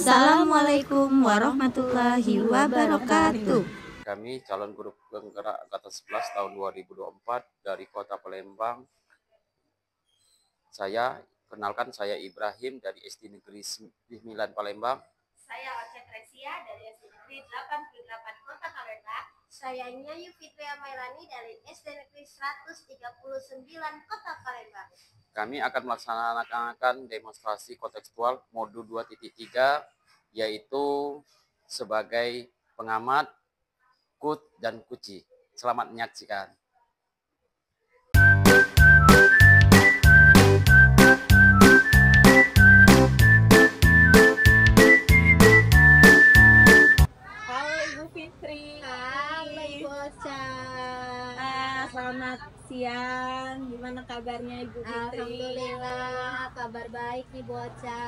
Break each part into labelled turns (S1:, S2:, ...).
S1: Assalamualaikum warahmatullahi wabarakatuh.
S2: Kami calon guru penggerak Angkatan 11 tahun 2024 dari Kota Palembang. Saya Ibrahim dari SD Negeri 9 Palembang.
S3: Saya Ocha Tresia dari SD Negeri 88 Kota Palembang.
S4: Saya Nyayu Fitria Mailani dari SD Negeri 139 Kota Palembang.
S2: Kami akan melaksanakan demonstrasi kontekstual modul 2.3, yaitu sebagai pengamat, kut, dan kuci. Selamat menyaksikan.
S5: Halo Ibu Fitri.
S4: Halo Ibu Ocha.
S5: Selamat siang. Gimana kabarnya Ibu Fitri?
S4: Alhamdulillah, kabar baik Ibu Ocha.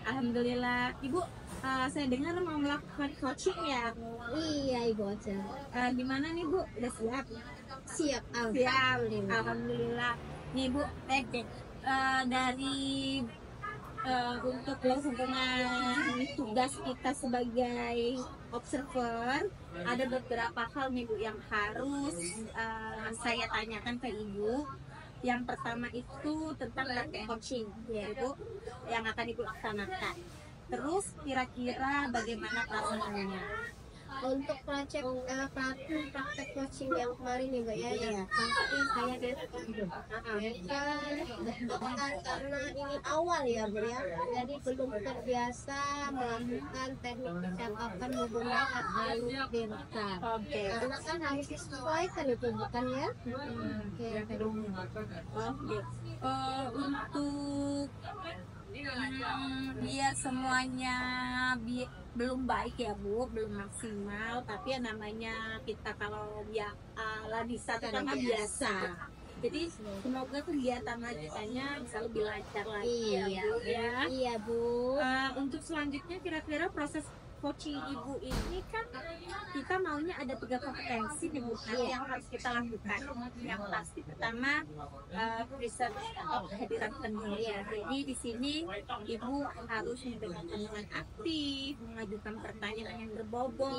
S5: Alhamdulillah. Ibu, saya dengar mau melakukan coaching ya?
S4: Iya Ibu Ocha.
S5: Gimana nih Bu? Udah siap?
S4: Siap,
S5: Siap. Alhamdulillah. Nih Bu, dari untuk berhubungan tugas kita sebagai observer, ada beberapa hal nih Bu yang harus saya tanyakan ke Ibu. Yang pertama itu tentang coaching, yaitu yang akan Ibu laksanakan. Terus kira-kira bagaimana pelaksanaannya?
S4: Untuk praktek coaching yang kemarin nih Mbak ya, pasti saya karena ini awal ya Bu ya, jadi belum terbiasa melakukan teknik percakapan menggunakan alur direkam.
S5: Oke.
S4: Karena kan harus disesuaikan itu bukan ya?
S5: Untuk biar semuanya belum baik ya Bu, belum maksimal, tapi ya namanya kita kalau bisa karena biasa. Jadi semoga kegiatan lanjutannya bisa lebih lancar lagi ya Bu ya.
S4: Iya Bu.
S5: Untuk selanjutnya kira-kira proses coaching Ibu ini kan kita maunya ada 3 kompetensi nih Bu yang harus kita lakukan. Yang pasti pertama research atau kehadiran penuh ya. Jadi di sini Ibu harus mendengarkan dengan aktif, mengajukan pertanyaan yang berbobot,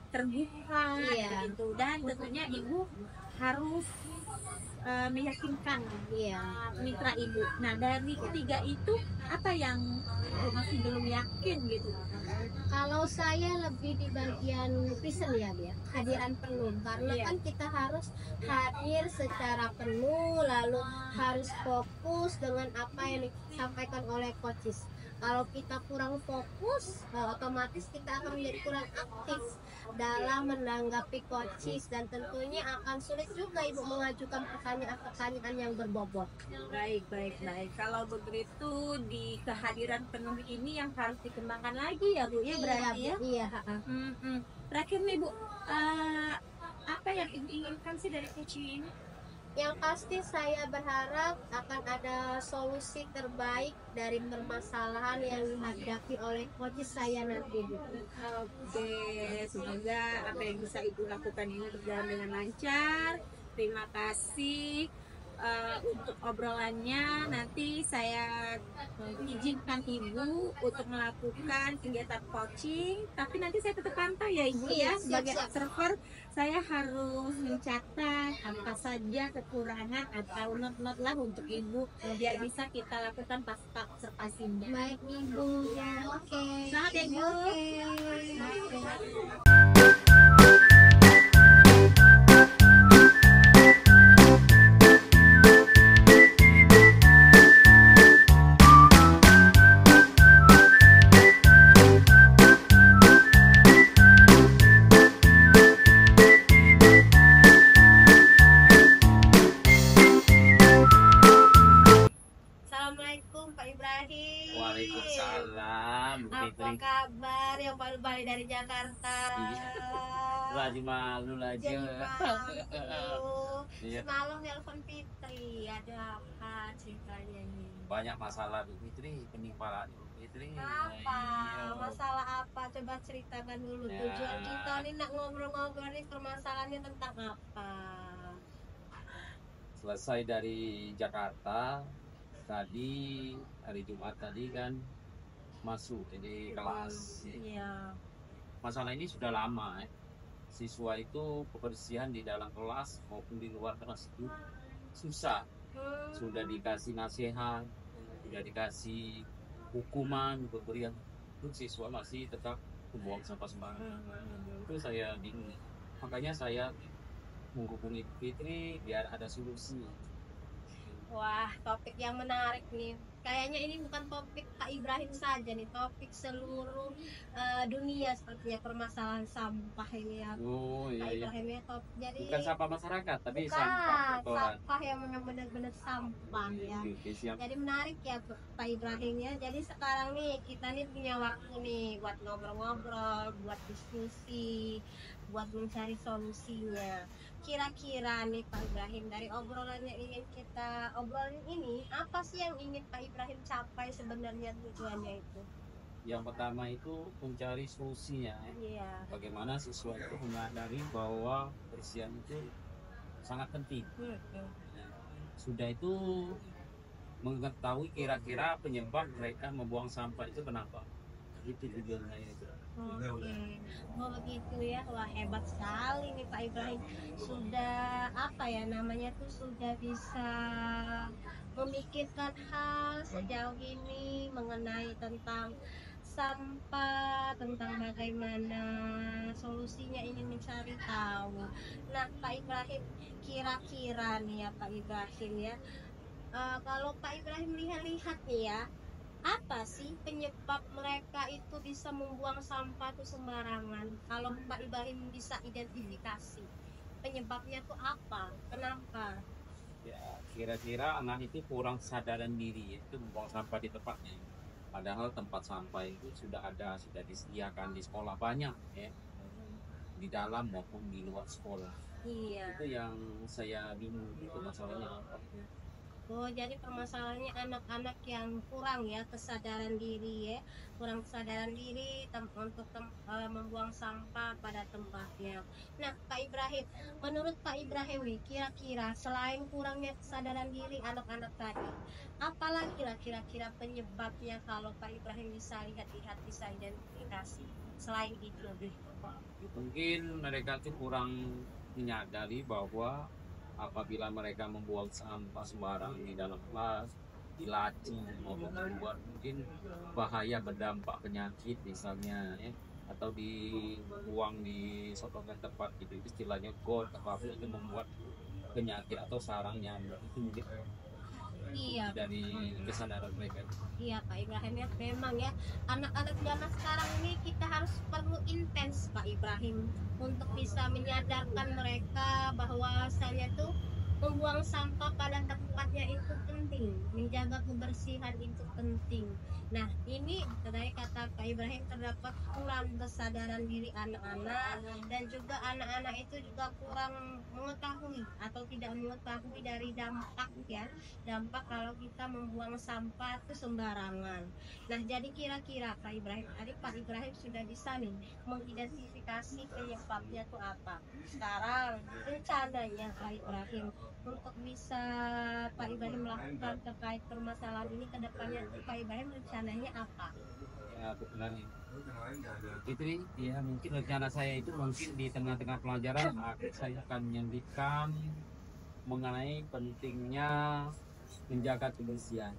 S5: terbuka, gitu. Dan tentunya Ibu harus meyakinkan mitra Ibu. Nah dari ketiga itu apa yang masih belum yakin gitu?
S4: Kalau saya lebih di bagian present ya, kehadiran penuh, karena kan kita harus hadir secara penuh, lalu harus fokus dengan apa yang disampaikan oleh coaches. Kalau kita kurang fokus, otomatis kita akan menjadi kurang aktif dalam menanggapi coaches, dan tentunya akan sulit juga Ibu mengajukan pertanyaan-pertanyaan yang berbobot.
S5: Baik. Kalau begitu di kehadiran penuh ini yang harus dikembangkan lagi ya Bu ya, berarti ya?
S4: Iya.
S5: Terakhir nih Bu, apa yang Ibu inginkan sih dari coaching ini?
S4: Yang pasti saya berharap akan ada solusi terbaik dari permasalahan yang dihadapi oleh coaches saya nanti Bu.
S5: Oke, semoga apa yang bisa Ibu lakukan ini berjalan dengan lancar. Terima kasih untuk obrolannya. Nanti saya izinkan Ibu untuk melakukan kegiatan coaching, tapi nanti saya tetap pantau ya Ibu ya. Sebagai observer saya harus mencatat apa saja kekurangan atau not lah untuk Ibu biar bisa kita lakukan pasca observasi.
S4: Baik Ibu ya. Oke.
S5: Selamat ya Ibu.
S4: Assalamualaikum Pak Ibrahim.
S2: Waalaikumsalam, Bu
S4: Apa
S2: Fitri.
S4: kabar yang baru balik dari Jakarta?
S2: Lagi malu aja.
S4: Jadi malu.
S2: Iya.
S4: Semalam nelpon Fitri, ada apa ceritanya ini?
S2: Banyak masalah Bu Fitri, penimpa Bu Fitri.
S4: Apa?
S2: Iya.
S4: Masalah apa? Coba ceritakan dulu.
S2: Ya.
S4: Tujuan kita nih nak ngobrol-ngobrol nih, permasalahannya tentang apa?
S2: Selesai dari Jakarta tadi, hari Jumat tadi kan, masuk di kelas.
S5: Iya.
S2: Masalah ini sudah lama. Siswa itu kebersihan di dalam kelas maupun di luar kelas itu susah. Sudah dikasih nasihat, sudah dikasih hukuman, pemberian, pun siswa masih tetap membuang sampah sembarangan. Itu saya bingung. Makanya saya menghubungi Fitri biar ada solusi.
S4: Wah, topik yang menarik nih. Kayaknya ini bukan topik Pak Ibrahim saja nih, topik seluruh dunia sepertinya permasalahan sampah ini ya.
S2: Oh
S4: Pak
S2: iya, iya.
S4: Ibrahim ya, jadi
S2: Bukan sampah masyarakat, tapi
S4: bukan
S2: sampah kotoran.
S4: sampah yang memang benar-benar sampah ya.
S2: Oke, siap.
S4: Jadi menarik ya Pak Ibrahim ya. Jadi sekarang nih kita nih punya waktu nih buat ngobrol-ngobrol, buat diskusi, buat mencari solusinya. Kira-kira nih Pak Ibrahim, dari obrolan yang ingin kita obrolin ini, apa sih yang ingin Pak Ibrahim capai sebenarnya tujuannya itu?
S2: Yang pertama itu mencari solusinya.
S4: Iya.
S2: Bagaimana siswa itu menyadari bahwa kebersihan itu sangat penting. Sudah itu mengetahui kira-kira penyebab mereka membuang sampah itu kenapa. Itu tujuannya itu.
S4: Oke, oh begitu ya. Wah, hebat sekali nih Pak Ibrahim. Sudah apa ya namanya tuh, sudah bisa memikirkan hal sejauh ini mengenai tentang sampah, tentang bagaimana solusinya, ingin mencari tahu. Nah Pak Ibrahim, kira-kira nih ya Pak Ibrahim ya, kalau Pak Ibrahim lihat-lihat nih ya, apa sih penyebab mereka itu bisa membuang sampah itu sembarangan? Kalau Pak Ibrahim bisa identifikasi penyebabnya tuh apa? Kenapa?
S2: Ya, kira-kira anak itu kurang sadaran diri itu membuang sampah di tempatnya. Padahal tempat sampah itu sudah ada, sudah disediakan di sekolah banyak ya, di dalam maupun di luar sekolah.
S4: Iya.
S2: Itu yang saya bingung itu masalahnya apa.
S4: Oh, jadi permasalahannya anak-anak yang kurang ya kesadaran diri ya, kurang kesadaran diri untuk membuang sampah pada tempatnya. Nah, Pak Ibrahim, menurut Pak Ibrahim nih, kira-kira selain kurangnya kesadaran diri anak-anak tadi, apalagi lah kira-kira penyebabnya kalau Pak Ibrahim bisa lihat-lihat, bisa identifikasi selain itu?
S2: Mungkin mereka itu kurang menyadari bahwa apabila mereka membuang sampah sembarang di dalam kelas, di laci maupun keluar, mungkin bahaya berdampak penyakit misalnya ya, atau dibuang di sotongan tempat gitu, istilahnya got apa itu membuat penyakit atau sarang nyamuk itu mungkin
S4: Iya,
S2: dari kesadaran mereka.
S4: iya Pak Ibrahim ya, memang ya anak-anak zaman sekarang ini kita harus perlu intens Pak Ibrahim untuk bisa menyadarkan mereka bahwasanya tuh membuang sampah pada tempatnya itu penting, menjaga kebersihan itu penting. Nah ini dari kata Pak Ibrahim terdapat kurang kesadaran diri anak-anak, dan juga anak-anak itu juga kurang mengetahui atau tidak mengetahui dari dampak ya, dampak kalau kita membuang sampah itu sembarangan. Nah jadi kira-kira Pak Ibrahim, tadi Pak Ibrahim sudah bisa nih mengidentifikasi penyebabnya itu apa. Sekarang rencananya Pak Ibrahim untuk bisa Pak Ibrahim melakukan terkait permasalahan ini ke depannya, Pak Ibrahim rencananya apa?
S2: Ya benar nih. Fitri, ya mungkin rencana saya itu mungkin di tengah-tengah pelajaran saya akan menyelipkan mengenai pentingnya menjaga kebersihan.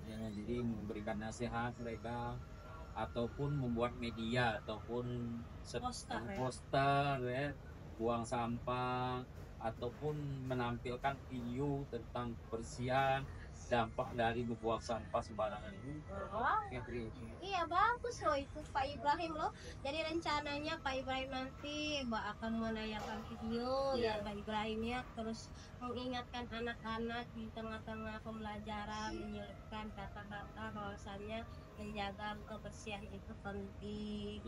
S2: Ya, jadi memberikan nasihat mereka ataupun membuat media ataupun poster ya, buang sampah ataupun menampilkan video tentang kebersihan, dampak dari membuang sampah sembarangan ini.
S4: Iya bagus loh itu Pak Ibrahim loh. Jadi rencananya Pak Ibrahim nanti akan menayangkan video ya Pak Ibrahim ya, terus mengingatkan anak-anak di tengah-tengah pembelajaran, menyelipkan kata-kata bahwasannya menjaga kebersihan itu penting.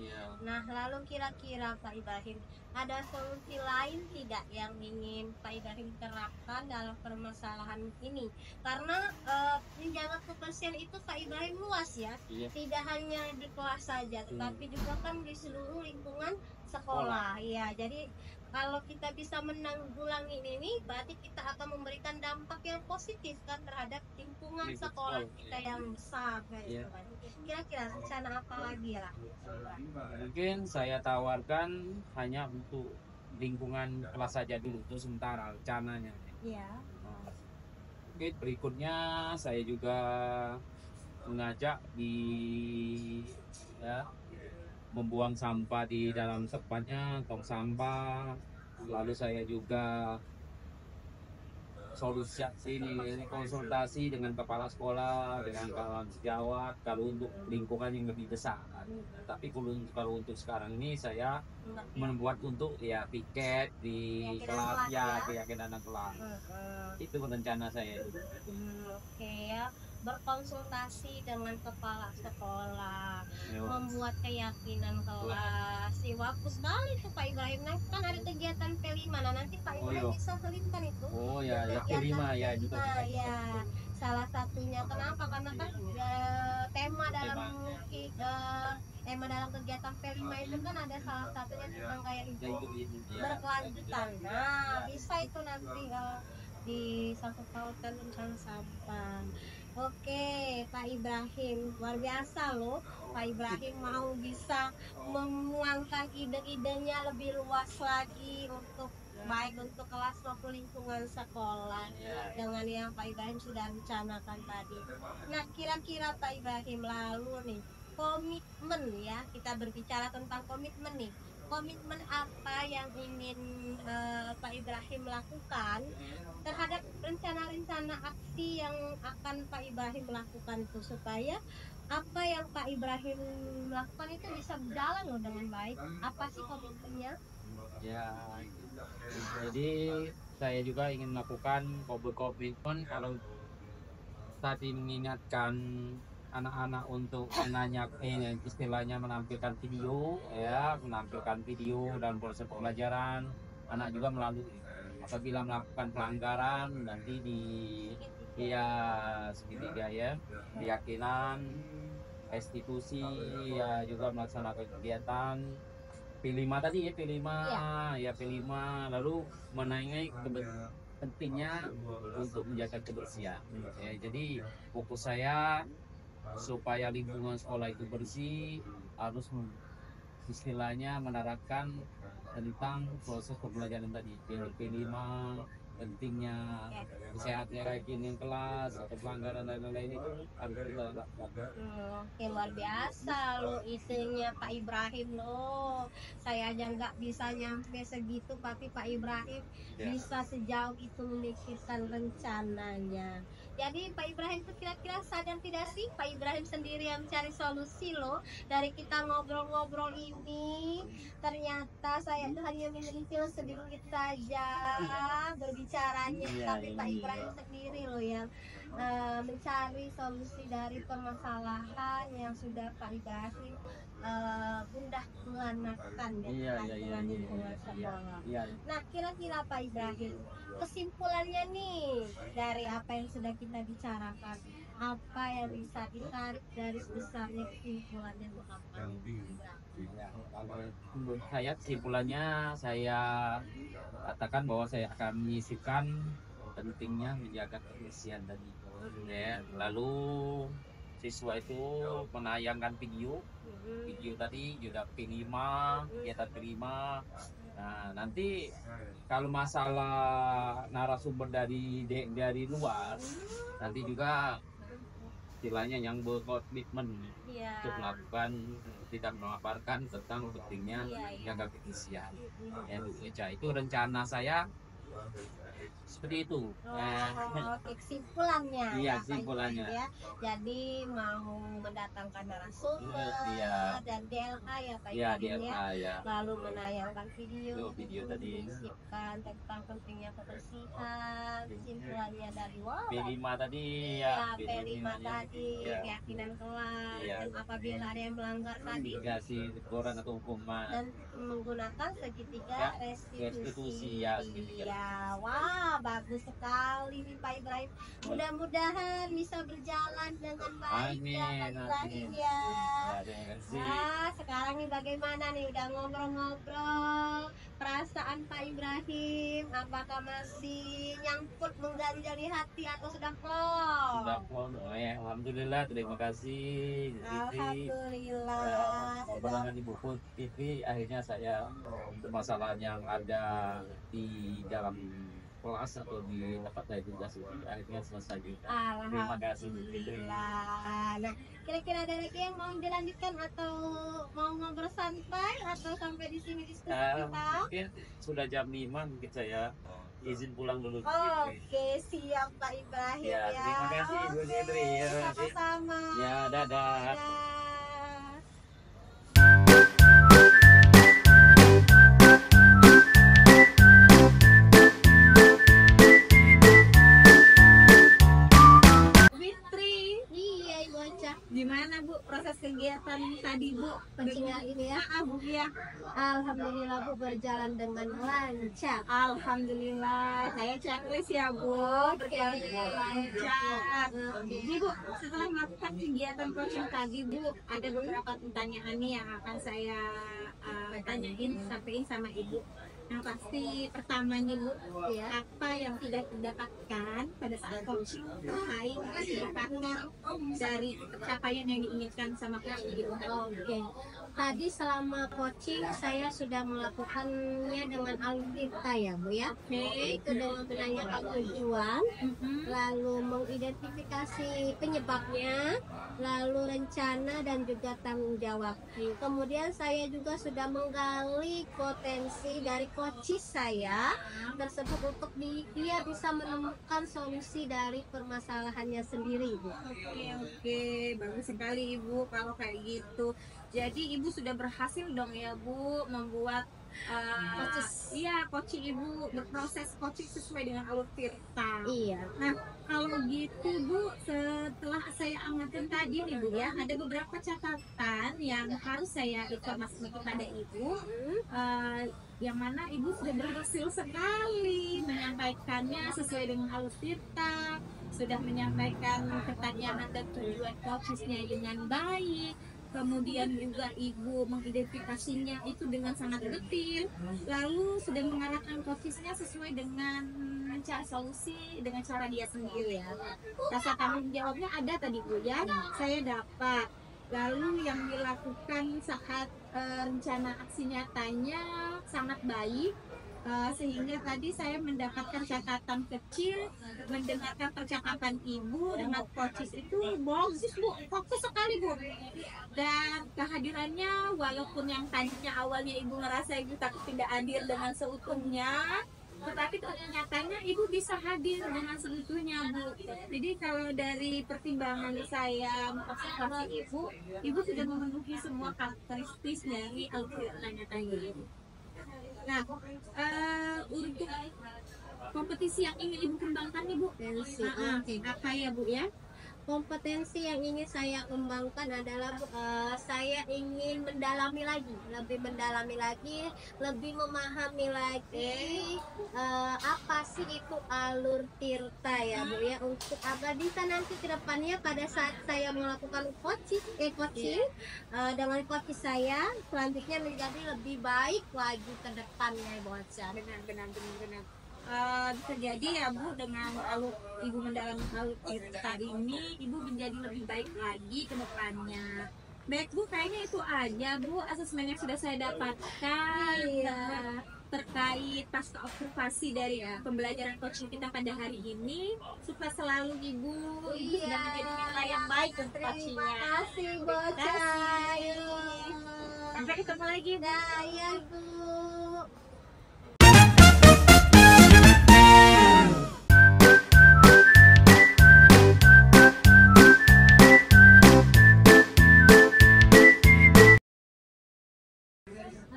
S4: Nah lalu kira-kira Pak Ibrahim ada solusi lain tidak yang ingin Pak Ibrahim terapkan dalam permasalahan ini? Karena menjaga kebersihan itu Pak Ibrahim luas ya, tidak hanya di kelas saja, tetapi juga kan di seluruh lingkungan sekolah. Ya, jadi kalau kita bisa menanggulangi ini, berarti kita akan memberikan dampak yang positif kan terhadap lingkungan
S2: Lingkungan
S4: sekolah
S2: sekolah,
S4: kita yang besar kayak
S2: Iya.
S4: gitu kan. Kira-kira rencana apa lagi lah?
S2: Mungkin saya tawarkan hanya untuk lingkungan kelas saja dulu itu sementara rencananya.
S4: Iya.
S2: Oke, berikutnya saya juga mengajak ya, membuang sampah di dalam tempatnya, tong sampah. Lalu saya juga solusi ini konsultasi dengan kepala sekolah, dengan kawan sejawat kalau untuk lingkungan yang lebih besar. Tapi kalau untuk sekarang ini saya membuat untuk ya piket di
S4: Keyakinan
S2: kelas
S4: kelas
S2: ya,
S4: ya.
S2: keyakinan anak kelas. Itu rencana saya.
S4: Oke ya, berkonsultasi dengan kepala sekolah,
S2: Yo.
S4: membuat keyakinan kelas. Si bagus sekali tuh Pak Ibrahim. Nah, kan ada kegiatan P5. Nah, nanti Pak
S2: Oh,
S4: Ibrahim
S2: iya.
S4: bisa selipkan itu.
S2: Oh ya, ya
S4: Kegiatan
S2: kelima ya juga.
S4: P5, ya. Salah satunya kenapa? Karena kan tema dalam kegiatan P5 itu kan ada salah satunya tentang kayak
S2: Ya,
S4: itu
S2: itu ya.
S4: berkelanjutan. Nah, bisa itu nanti di satu pautan tentang sampah. Oke, Pak Ibrahim, luar biasa loh. Pak Ibrahim mau bisa memuangkan ide-idenya lebih luas lagi untuk baik untuk kelas maupun lingkungan sekolah dengan yang Pak Ibrahim sudah rencanakan tadi. Nah, kira-kira Pak Ibrahim lalu nih komitmen ya, kita berbicara tentang komitmen nih. Komitmen apa yang ingin Pak Ibrahim lakukan terhadap rencana-rencana aksi yang akan Pak Ibrahim lakukan itu supaya apa yang Pak Ibrahim lakukan itu bisa berjalan loh dengan baik. Apa sih komitmennya?
S2: Ya, jadi saya juga ingin melakukan komitmen kalau tadi mengingatkan anak-anak untuk istilahnya menampilkan video dan proses pembelajaran. Anak juga melalui apabila melakukan pelanggaran nanti di segitiga ya, keyakinan, restitusi ya, juga melaksanakan kegiatan P5 tadi ya, P5 lalu mengenai pentingnya untuk menjaga kebersihan ya. Jadi fokus saya supaya lingkungan sekolah itu bersih harus istilahnya menerapkan tentang proses pembelajaran tadi P5, pentingnya sehatnya keyakinan kelas atau pelanggaran dan lain-lain itu harus kita lakukan.
S4: Oke, luar biasa loh isinya Pak Ibrahim loh. Saya aja nggak bisa nyampe segitu, tapi Pak Ibrahim bisa sejauh itu memikirkan rencananya. Jadi Pak Ibrahim itu kira-kira sadar tidak sih Pak Ibrahim sendiri yang mencari solusi loh. Dari kita ngobrol-ngobrol ini ternyata saya itu hanya menyentil sedikit saja berbicaranya, tapi Pak Ibrahim sendiri loh yang mencari solusi dari permasalahan yang sudah Pak Ibrahim mudah menganakan lingkungan sekolah. Nah, kira-kira Pak Ibrahim kesimpulannya nih dari apa yang sudah kita bicarakan, apa yang bisa ditarik dari besarnya kesimpulannya itu apa?
S2: Ya, kalau menurut saya kesimpulannya saya katakan bahwa saya akan menyisipkan pentingnya menjaga kebersihan tadi ya. Lalu siswa itu menayangkan video tadi juga P5, kegiatan P5. Nah, nanti kalau masalah narasumber dari luar, nanti juga istilahnya yang berkomitmen untuk melakukan tidak memaparkan tentang pentingnya menjaga kebersihan. Ya, itu rencana saya seperti itu.
S4: Kesimpulannya
S2: Iya,
S4: Pak
S2: kesimpulannya.
S4: Ibrahim, ya. Jadi mau mendatangkan narasumber dan DLH ya Pak
S2: Iya,
S4: Ibrahim,
S2: DLH ya.
S4: lalu menayangkan video
S2: tadi.
S4: disipkan tentang pentingnya kebersihan. Kesimpulannya dari
S2: P5 tadi
S4: P5 tadi keyakinan kelas, dan apabila ada yang melanggar tadi
S2: dikasih teguran atau hukuman
S4: dan menggunakan segitiga restitusi.
S2: segitiga.
S4: Wah, bagus sekali nih Pak Ibrahim. Mudah-mudahan bisa berjalan dengan baik ya Pak Ibrahim ya.
S2: Terima kasih.
S4: Nah, sekarang nih bagaimana nih udah ngobrol-ngobrol, perasaan Pak Ibrahim apakah masih nyangkut menggali-gali hati atau sudah plong?
S2: Sudah pun, ya, alhamdulillah, terima kasih.
S4: Alhamdulillah.
S2: Obrolan Ibu Putri, akhirnya saya permasalahan yang ada di dalam kelas atau di tempat saya tugas akhirnya selesai juga. Terima kasih Bu Fitri.
S4: Alhamdulillah. Nah, kira-kira ada lagi yang mau dilanjutkan atau mau ngobrol santai atau sampai di sini diskusi kita?
S2: Mungkin sudah jam 5 mungkin saya izin pulang dulu.
S4: Oke, siap Pak Ibrahim
S2: Ya,
S4: ya.
S2: terima kasih Bu
S4: Oke,
S2: Fitri. Ya,
S4: sama-sama.
S2: ya, dadah.
S4: Dadah.
S5: Fitri,
S4: Iya, Ibu Ocha.
S5: gimana Bu proses kegiatan tadi Bu?
S4: Pencinta ini ya.
S5: Bu ya.
S4: Alhamdulillah Bu berjalan dengan lancar.
S5: Alhamdulillah, saya checklist ya Bu, berjalan dengan lancar. Jadi Bu, setelah melakukan kegiatan coaching tadi Bu, ada beberapa pertanyaan nih yang akan saya tanyain, sampaikan sama Ibu. Yang pasti pertamanya Bu,
S4: Ya.
S5: apa yang tidak didapatkan pada saat coaching, apa yang harus didapatkan dari pencapaian yang diinginkan sama coaching Ibu?
S4: Oke. Tadi selama coaching saya sudah melakukannya dengan algoritma ya Bu ya. Itu dengan menanyakan tujuan, lalu mengidentifikasi penyebabnya, lalu rencana dan juga tanggung jawab. Kemudian saya juga sudah menggali potensi dari coach saya tersebut untuk dia bisa menemukan solusi dari permasalahannya sendiri Bu.
S5: Oke, bagus sekali Ibu kalau kayak gitu. Jadi Ibu sudah berhasil dong ya Bu membuat coaching Ibu berproses coaching sesuai dengan alur Tirta.
S4: Iya.
S5: Nah, kalau gitu Bu, setelah saya amatin tadi nih Bu ya, ada beberapa catatan yang harus saya informasikan kepada Ibu. Yang mana Ibu sudah berhasil sekali menyampaikannya sesuai dengan alur Tirta, sudah menyampaikan pertanyaan dan tujuan coachingnya dengan baik. Kemudian juga Ibu mengidentifikasinya itu dengan sangat detail, lalu sudah mengarahkan coachingnya sesuai dengan cara solusi dengan cara dia sendiri ya. Rasa tanggung jawabnya ada tadi Bu ya, saya dapat. Lalu yang dilakukan saat rencana aksi nyatanya sangat baik. Sehingga tadi saya mendapatkan catatan kecil, mendengarkan percakapan Ibu dengan coaches itu bagus Bu, fokus sekali Bu. Dan kehadirannya walaupun yang tadinya awalnya Ibu ngerasa Ibu tidak hadir dengan seutuhnya, tetapi ternyatanya Ibu bisa hadir dengan seutuhnya Bu. Jadi kalau dari pertimbangan saya mengobservasi Ibu sudah memenuhi semua karakteristik dari algoritmanya tadi. Nah, untuk kompetisi yang ingin Ibu kembangkan nih Bu, apa ya Bu ya?
S4: Kompetensi yang ingin saya kembangkan adalah saya ingin mendalami lagi, lebih memahami lagi apa sih itu alur Tirta ya Bu ya, untuk agar bisa nanti ke depannya pada saat saya melakukan coaching dengan coach saya selanjutnya menjadi lebih baik lagi ke depannya Bu.
S5: Benar. Bisa jadi ya Bu, dengan Ibu mendalami alur Tirta ini, Ibu menjadi lebih baik lagi ke depannya. Baik Bu, kayaknya itu aja Bu asesmen yang sudah saya dapatkan terkait pasca observasi dari pembelajaran coaching kita pada hari ini. Sukses selalu Ibu sudah menjadi mitra yang baik untuk coachingnya.
S4: Terima kasih Bocah.
S5: Sampai ketemu lagi Bu.
S4: Ya Bu.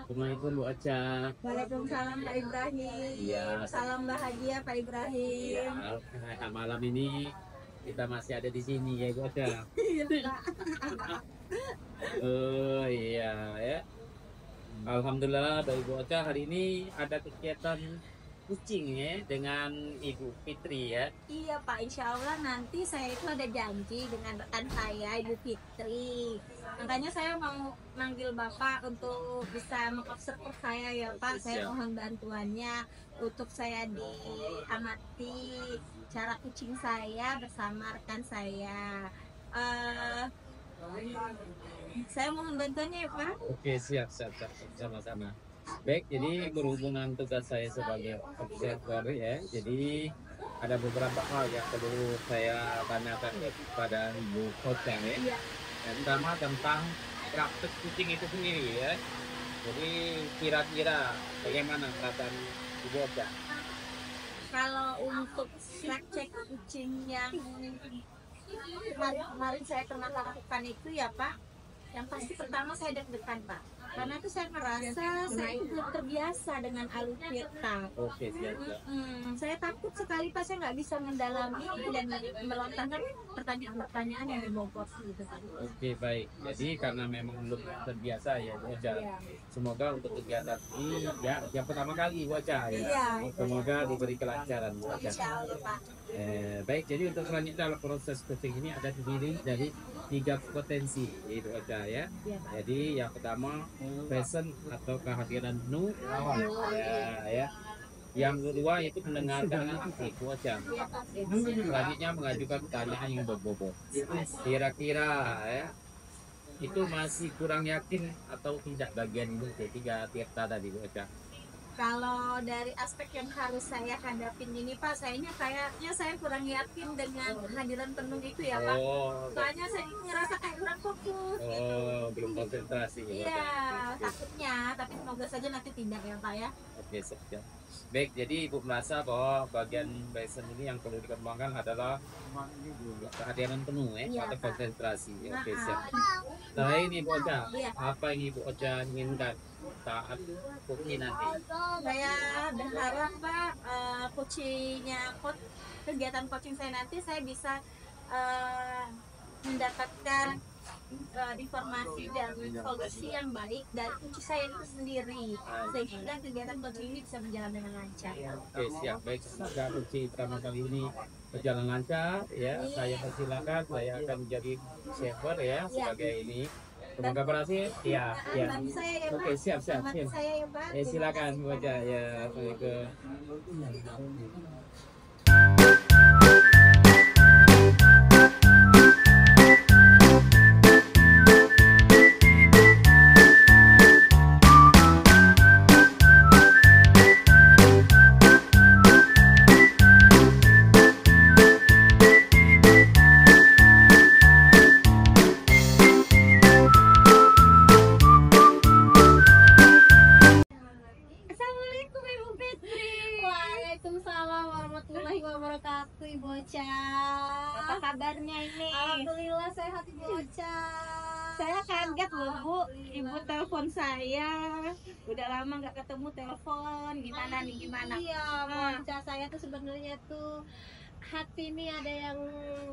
S2: Assalamualaikum Bu Ocha.
S5: Waalaikumsalam Pak Ibrahim.
S2: Iya.
S5: Salam bahagia Pak Ibrahim.
S2: Ya, malam ini kita masih ada di sini ya Bu Ocha. Oh iya ya. Alhamdulillah dari Bu Ocha hari ini ada kegiatan kucing ya dengan Ibu Fitri ya.
S5: Iya Pak, insya Allah nanti saya itu ada janji dengan rekan saya Ibu Fitri. Makanya saya mau manggil Bapak untuk bisa mengobserv saya ya Pak. Saya
S2: Siap.
S5: mohon bantuannya untuk saya diamati cara kucing saya bersama rekan saya. Saya mohon bantuannya ya Pak.
S2: Oke, siap, sama-sama. Baik, jadi berhubungan tugas saya sebagai observer ya, jadi ada beberapa hal yang perlu saya tanyakan kepada Ibu Koca ya. Yang pertama tentang praktek kucing itu sendiri ya. Jadi kira-kira bagaimana perasaan Ibu Koca?
S5: Kalau untuk praktek kucing yang kemarin saya pernah lakukan itu ya Pak, yang pasti pertama saya deg-degan Pak, karena itu saya merasa saya itu belum terbiasa dengan aluvieta.
S2: Oke, siap.
S5: Saya takut sekali Pak, saya nggak bisa mendalami dan melontarkan pertanyaan-pertanyaan yang berbobot gitu Pak.
S2: Oke, baik. Jadi karena memang belum terbiasa ya, Bu Oca. Semoga untuk kegiatan ini ya yang pertama kali Bu Oca ya.
S5: Iya.
S2: Semoga diberi kelancaran Bu Oca.
S5: Insya Allah Pak.
S2: Baik, jadi untuk selanjutnya proses kucing ini ada terdiri dari 3 potensi Bu Oca ya. Jadi yang pertama present atau kehadiran penuh ya. Yang kedua itu mendengarkan Bu Oca. Selanjutnya mengajukan pertanyaan yang berbobot. Kira-kira ya itu masih kurang yakin atau tidak bagian ini ketiga Tirta tadi Bu Oca?
S5: Kalau dari aspek yang harus saya hadapin ini Pak, kayaknya saya kurang yakin dengan kehadiran penuh itu ya Pak.
S2: Oh,
S5: Soalnya saya ngerasa kayak kurang fokus gitu.
S2: belum konsentrasi Bu Oca.
S5: Iya, takutnya, tapi semoga saja nanti tidak ya Pak ya.
S2: Oke, siap. Baik, jadi Ibu merasa bahwa bagian present ini yang perlu dikembangkan adalah kehadiran penuh
S5: Iya,
S2: atau
S5: Pak.
S2: konsentrasi.
S5: Nah,
S2: Oke, siap. Nah ini Bu Oca,
S5: Iya.
S2: apa yang Ibu Oca inginkan saat kucing nanti?
S5: Saya berharap Pak, kegiatan coaching saya nanti saya bisa mendapatkan informasi dan solusi yang baik dari kucing saya itu sendiri, sehingga kegiatan coaching ini bisa berjalan dengan lancar.
S2: Oke, siap. Baik, semoga kucing pertama kali ini berjalan lancar ya. Saya persilakan, saya akan menjadi server ya sebagai ini. Semoga berhasil. Ya.
S5: Bantu saya ya Pak.
S2: Oke, siap.
S5: Bantu saya ya Pak.
S2: Silakan Bu Oca ya. Ke
S5: Assalamualaikum Ibu Fitri.
S4: Waalaikumsalam warahmatullahi wabarakatuh, Ibu Oca.
S5: Apa kabarnya ini?
S4: Alhamdulillah sehat, Ibu Oca.
S5: Saya kaget loh Bu, Ibu telepon saya. Udah lama nggak ketemu telepon. Gimana nih gimana?
S4: Iya, Bu Oca, saya tuh sebenarnya tuh hati ini ada yang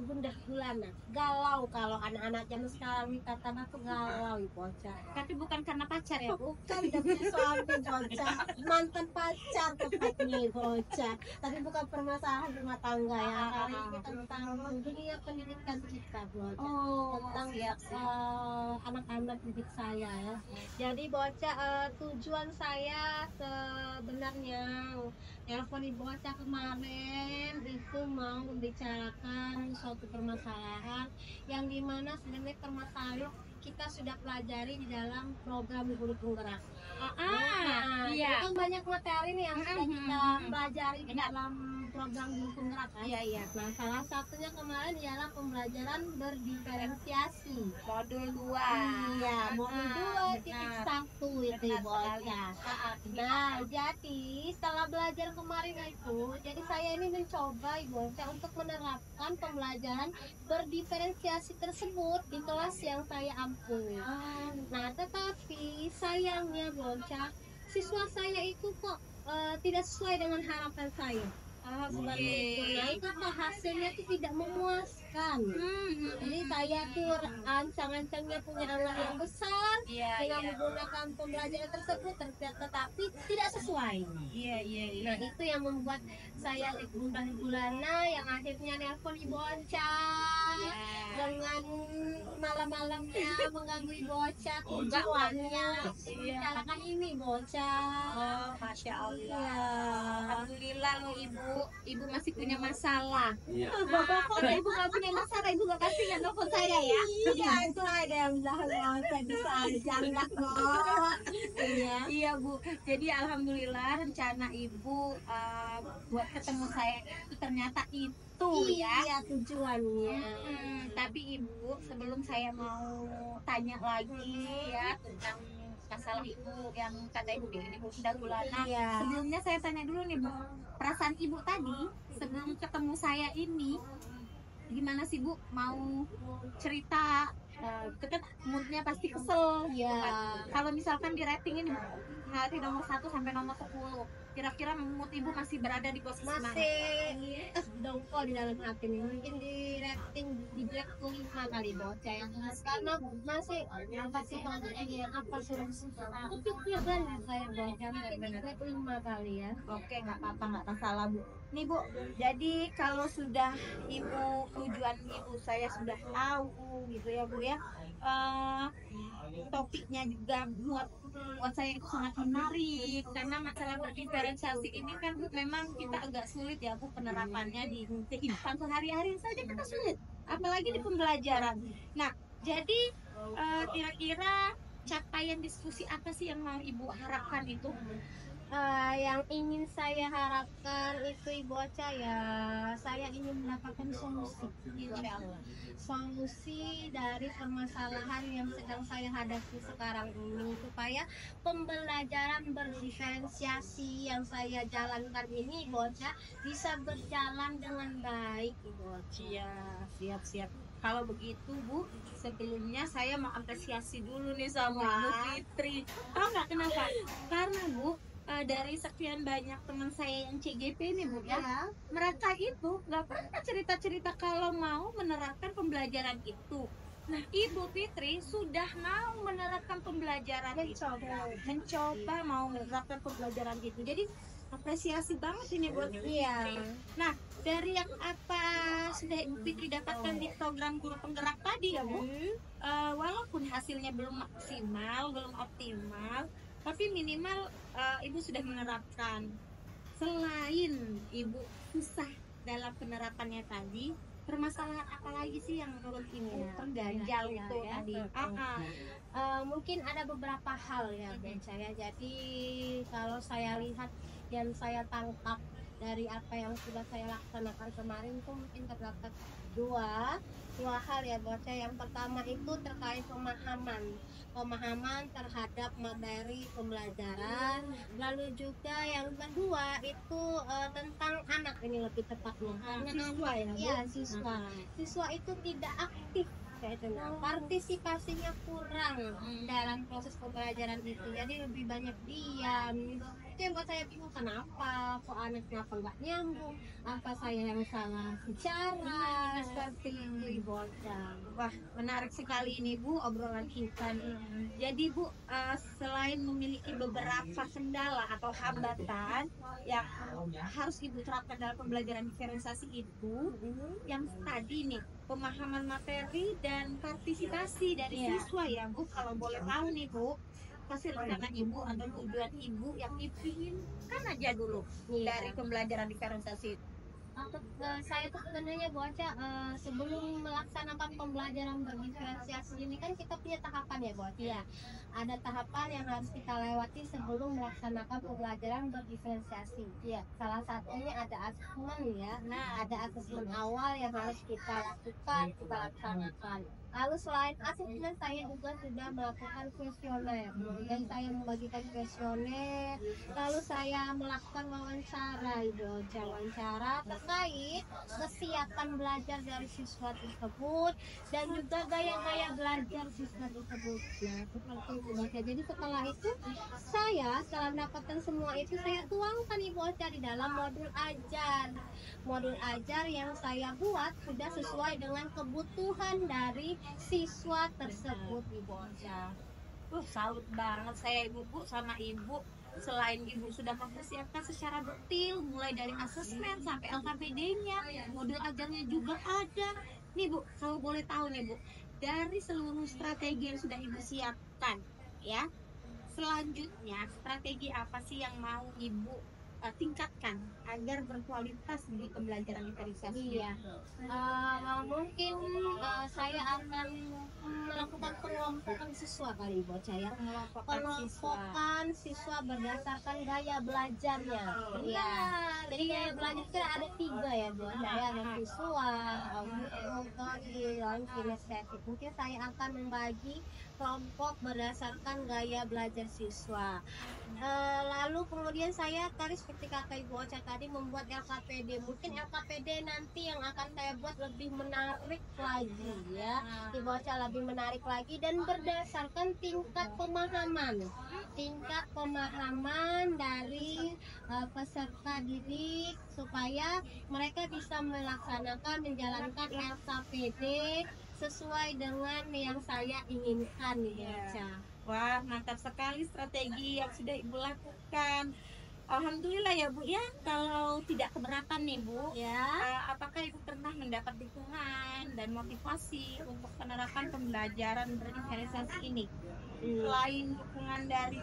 S4: gundah gulana, galau. Kalau anak-anak zaman sekarang kata tuh galau, Ibu Oca.
S5: Tapi bukan karena pacar ya Bu?
S4: Bukan, udah punya suami, Ibu Oca. Mantan pacar tepatnya, Ibu Oca. Tapi bukan permasalahan rumah tangga ya. Kali ini tentang dunia pendidikan kita, Bu Oca.
S5: Oh,
S4: Tentang anak-anak didik saya ya. Jadi Ibu Oca, tujuan saya sebenarnya telepon Ibu Oca kemarin itu mau membicarakan suatu permasalahan yang dimana sebenarnya permasalahan kita sudah pelajari di dalam program Guru Penggerak.
S5: iya.
S4: Itu kan banyak materi nih yang sudah kita pelajari di dalam program Guru Penggerak kan?
S5: Iya.
S4: Nah, salah satunya kemarin ialah pembelajaran berdiferensiasi.
S5: Modul 2.
S4: Iya, modul 2.1 itu Ibu Oca. Nah, jadi setelah belajar kemarin itu, jadi saya ini mencoba Ibu Oca untuk menerapkan pembelajaran berdiferensiasi tersebut di kelas yang saya ampuh. Nah, tetapi sayangnya Bu Oca, siswa saya itu kok tidak sesuai dengan harapan saya. Nah, itu kok hasilnya itu tidak memuaskan. kan. Jadi saya tuh ancang-ancangnya punya anak yang besar dengan menggunakan pembelajaran tersebut tetapi tidak sesuai. Nah itu yang membuat saya gundah gulana yang akhirnya nelpon Ibu Ocha dengan malam-malamnya mengganggu Ibu Ocha tujuannya menyalahkan ini Ibu Ocha.
S5: Oh, Masya Allah. Alhamdulillah lo ibu masih punya masalah. Kalau ibu nggak punya masalah, ibu nggak pasti nggak nelfon saya ya.
S4: Iya itu ada yang bilang saya bisa bercanda kok.
S5: Iya Bu. Jadi alhamdulillah rencana ibu buat ketemu saya itu ternyata itu ya.
S4: Iya tujuannya.
S5: Tapi ibu sebelum saya mau tanya lagi ya tentang masalah ibu yang kata ibu ini udah gulana. Sebelumnya saya tanya dulu nih Bu, perasaan ibu tadi sebelum ketemu saya ini gimana sih Bu? Mau cerita? Kan moodnya pasti kesel. Kalau misalkan di rating ini hari nomor 1 sampai nomor 10, kira-kira mood ibu masih berada di posisi mana?
S4: Masih dongkol di dalam hati nih. Mungkin di rating di black 5 kali bocah yang karena masih apa sih apa suruh kupiknya banget saya bocah black 5 kali ya.
S5: Oke, nggak apa-apa, nggak masalah Bu. Nih Bu, jadi kalau sudah ibu tujuan ibu saya sudah tahu gitu ya Bu ya. Topiknya juga buat saya itu sangat menarik karena masalah berdiferensiasi ini kan memang kita agak sulit ya Bu penerapannya di kehidupan sehari-hari saja kita sulit, apalagi di pembelajaran. Nah, jadi kira-kira capaian diskusi apa sih yang mau Ibu harapkan itu?
S4: Yang ingin saya harapkan itu Ibu Ocha ya, saya ingin mendapatkan solusi, solusi dari permasalahan yang sedang saya hadapi sekarang ini supaya pembelajaran berdiferensiasi yang saya jalankan ini Ibu Ocha bisa berjalan dengan baik Ibu Ocha.
S5: Siap. Kalau begitu Bu, sebelumnya saya mau apresiasi dulu nih sama Bu Fitri. Tahu nggak kenapa? Karena Bu, dari sekian banyak teman saya yang CGP nih Bu ya, mereka itu nggak pernah cerita-cerita kalau mau menerapkan pembelajaran itu. Nah, Ibu Fitri sudah mau menerapkan pembelajaran mencoba mau menerapkan pembelajaran itu. Jadi apresiasi banget ini buat Fitri. Nah, dari yang apa sudah Ibu Fitri dapatkan di program guru penggerak tadi ya Bu, walaupun hasilnya belum maksimal, belum optimal, tapi minimal Ibu sudah menerapkan. Selain Ibu susah dalam penerapannya tadi, permasalahan apa lagi sih yang menurut Ibu terganjal itu tadi?
S4: Mungkin ada beberapa hal ya Beca ya. Jadi kalau saya lihat yang saya tangkap dari apa yang sudah saya laksanakan kemarin itu mungkin terdapat dua hal ya Beca. Yang pertama itu terkait pemahaman terhadap materi pembelajaran, lalu juga yang kedua itu tentang anak ini lebih tepatnya karena siswa itu tidak aktif partisipasinya kurang dalam proses pembelajaran itu, jadi lebih banyak diam. Itu yang buat saya bingung, kenapa kok anak kenapa nggak nyambung, apa saya yang salah bicara seperti itu Ibu Ocha.
S5: Wah, menarik sekali ini Bu obrolan kita nih. Jadi Bu, selain memiliki beberapa kendala atau hambatan yang harus Ibu terapkan dalam pembelajaran diferensiasi itu, yang tadi nih pemahaman materi dan partisipasi dari siswa ya Bu. Kalau boleh tahu nih Bu, pasti rencana Ibu atau tujuan Ibu yang diinginkan aja dulu dari pembelajaran diferensiasi.
S4: Saya tuh sebenarnya Bu Ocha, sebelum melaksanakan pembelajaran berdiferensiasi ini kan kita punya tahapan ya Bu Ocha. Ada tahapan yang harus kita lewati sebelum melaksanakan pembelajaran berdiferensiasi. Salah satunya ada asesmen ya. Ada asesmen awal yang harus kita lakukan, kita laksanakan. Lalu selain asesmen, saya juga sudah melakukan kuesioner. Dan saya membagikan kuesioner. Lalu saya melakukan wawancara, wawancara terkait kesiapan belajar dari siswa tersebut dan juga gaya-gaya belajar siswa tersebut. Nah, seperti itu Ocha. Jadi setelah itu setelah mendapatkan semua itu saya tuangkan Ibu Ocha di dalam modul ajar. Modul ajar yang saya buat sudah sesuai dengan kebutuhan dari siswa tersebut Ibu Ocha.
S5: Salut banget saya ibu sama ibu. Selain ibu sudah mempersiapkan secara detail mulai dari asesmen sampai LKPD-nya, modul ajarnya juga ada. Nih Bu, kalau boleh tahu nih Bu, dari seluruh strategi yang sudah ibu siapkan, ya, selanjutnya strategi apa sih yang mau ibu tingkatkan agar berkualitas di pembelajaran diferensiasi?
S4: Iya, mungkin saya akan melakukan pengelompokan siswa kali Ibu Ocha ya. Pengelompokan siswa berdasarkan gaya belajarnya. Iya. Jadi gaya belajar kan ada 3 ya Bu Ocha ya, ada visual, auditory, dan kinestetik. Mungkin saya akan membagi kelompok berdasarkan gaya belajar siswa. Lalu kemudian saya tadi seperti kata Ibu Ocha tadi membuat LKPD. Mungkin LKPD nanti yang akan saya buat lebih menarik lagi ya. Ibu Ocha lebih menarik lagi dan berdasarkan tingkat pemahaman dari peserta didik supaya mereka bisa menjalankan LKPD sesuai dengan yang saya inginkan Ibu Ocha.
S5: Wah, mantap sekali strategi yang sudah ibu lakukan. Alhamdulillah ya Bu ya. Kalau tidak keberatan nih Bu,
S4: Ya.
S5: Apakah ibu pernah mendapat dukungan dan motivasi untuk penerapan pembelajaran berdiferensiasi ini? Selain dukungan dari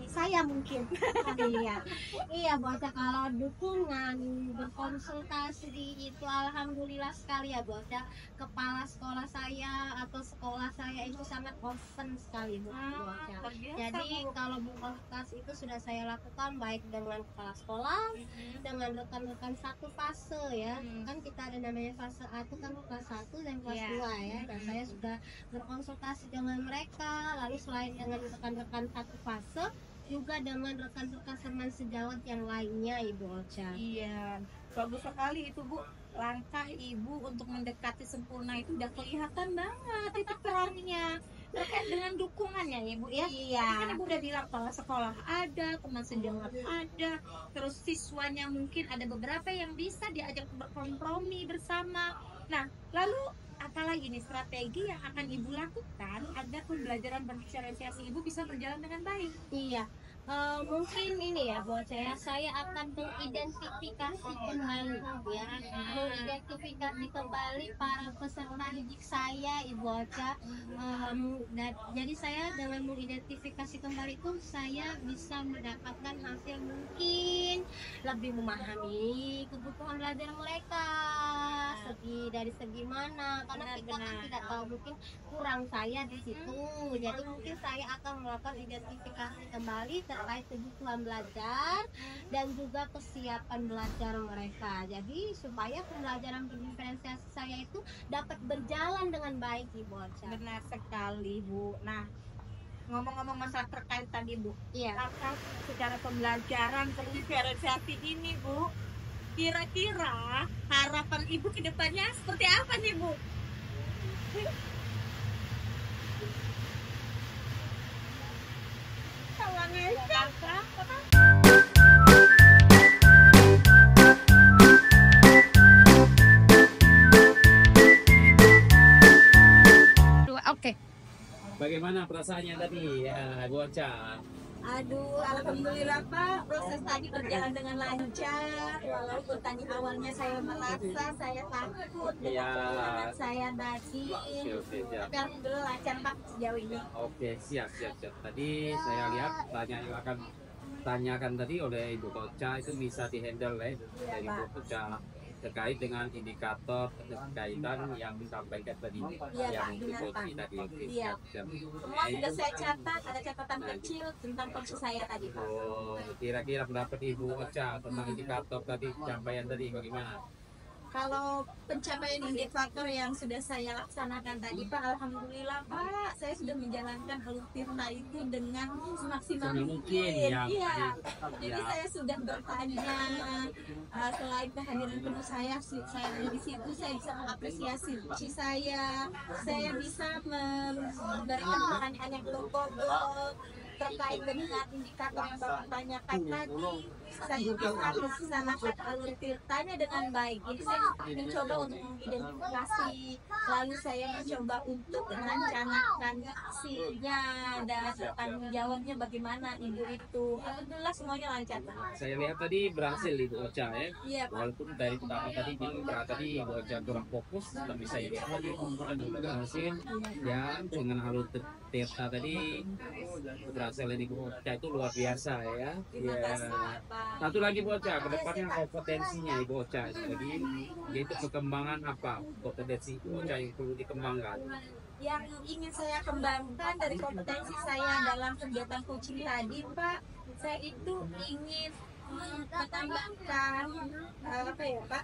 S5: saya mungkin.
S4: Iya Bu Ocha, kalau dukungan berkonsultasi itu alhamdulillah sekali ya Bu Ocha. Kepala sekolah saya atau sekolah saya itu sangat concern sekali Bu Ocha. Jadi kalau konsultasi itu sudah saya lakukan baik dengan kepala sekolah, dengan rekan-rekan satu fase ya. Kan kita ada namanya fase 1 kan kelas 1 dan kelas 2 ya. Dan saya sudah berkonsultasi dengan mereka, lalu selain dengan rekan-rekan satu fase juga dengan rekan-rekan teman sejawat yang lainnya Ibu Ocha.
S5: Iya, bagus sekali itu Bu. Langkah ibu untuk mendekati sempurna itu udah kelihatan banget titik terangnya terkait dengan dukungannya Ibu ya.
S4: Iya.
S5: Kan ibu udah bilang kalau sekolah ada, teman sejawat ada, terus siswanya mungkin ada beberapa yang bisa diajak berkompromi bersama. Nah, lalu apalagi nih strategi yang akan ibu lakukan agar pembelajaran berdiferensiasi ibu bisa berjalan dengan baik?
S4: Iya, mungkin ini ya Bu Ocha ya, saya akan mengidentifikasi kembali ya, mengidentifikasi kembali para peserta didik saya Ibu Ocha. Jadi saya dengan mengidentifikasi kembali itu saya bisa mendapatkan hasil mungkin lebih memahami kebutuhan belajar mereka dari segi mana, karena kita kan tidak tahu, mungkin kurang saya di situ. Jadi mungkin saya akan melakukan identifikasi kembali terkait kebutuhan belajar dan juga kesiapan belajar mereka. Jadi supaya pembelajaran berdiferensiasi saya itu dapat berjalan dengan baik Ibu Ocha.
S5: Benar sekali Bu. Nah, ngomong-ngomong masalah terkait tadi Bu, langkah secara pembelajaran berdiferensiasi ini Bu, kira-kira harapan ibu ke depannya seperti apa nih Bu?
S1: Oke.
S2: Bagaimana perasaannya tadi Bu Ocha?
S5: Aduh, alhamdulillah Pak, proses tadi berjalan dengan lancar. Walaupun tadi awalnya saya merasa saya takut dengan saya tadi, tapi alhamdulillah lancar Pak sejauh ini.
S2: Oke, siap. Tadi saya lihat akan tanyakan tadi oleh Ibu Ocha itu bisa dihandle ya dari Ibu Ocha terkait dengan indikator berkaitan yang disampaikan tadi yang diposisi tadi.
S5: Siap. Semua sudah saya catat, ada catatan kecil tentang proses saya tadi Pak.
S2: Kira-kira pendapat Ibu Ocha tentang indikator tadi, sampaian tadi bagaimana?
S5: Kalau pencapaian indikator yang sudah saya laksanakan tadi Pak, alhamdulillah Pak, saya sudah menjalankan Alur Tirta itu dengan semaksimal
S2: Mungkin ya.
S5: Iya, jadi saya sudah bertanya, selain kehadiran penuh saya di situ saya bisa mengapresiasi uji saya bisa memberikan pertanyaan yang berbobot terkait dengan indikator yang Bapak tanyakan tadi. Saya bisa melaksanakan alur tirtanya dengan baik. Jadi saya mencoba untuk mengidentifikasi, lalu saya mencoba untuk merencanakan aksinya dan tanggung jawabnya bagaimana ibu itu. Alhamdulillah semuanya lancar.
S2: Saya lihat tadi berhasil Ibu Ocha ya.
S5: Iya Pak.
S2: Walaupun dari pertama tadi tadi Ibu Ocha kurang fokus, tapi saya lihat tadi berhasil ya dengan alur tirta tadi berhasil dari Ibu Ocha itu luar biasa ya.
S5: Terima kasih Pak.
S2: Satu lagi Bu Ocha, kedepannya kompetensinya Ibu Ocha, jadi yaitu perkembangan apa kompetensi Ibu Ocha yang perlu dikembangkan.
S5: Yang ingin saya kembangkan dari kompetensi saya dalam kegiatan coaching tadi Pak, saya itu ingin menambahkan apa ya Pak,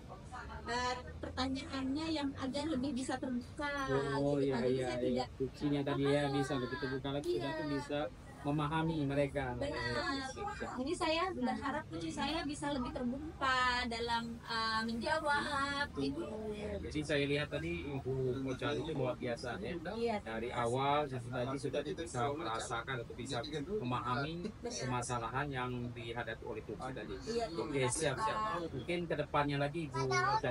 S5: pertanyaannya yang agar lebih bisa terbuka.
S2: Oh iya
S5: Jadi
S2: iya
S5: saya
S2: iya,
S5: tidak
S2: kuncinya tadi ya bisa lebih terbuka lagi, sudah tuh bisa memahami mereka.
S5: benar. Jadi saya berharap uji saya bisa lebih terbuka dalam menjawab itu.
S2: Jadi saya lihat tadi Ibu Ocha itu luar biasa ya.
S5: Iya.
S2: Dari awal tadi sudah bisa merasakan atau bisa memahami permasalahan yang dihadapi oleh Tuhan tadi.
S5: Iya,
S2: Oke, siap. Mungkin kedepannya lagi Ibu Ocha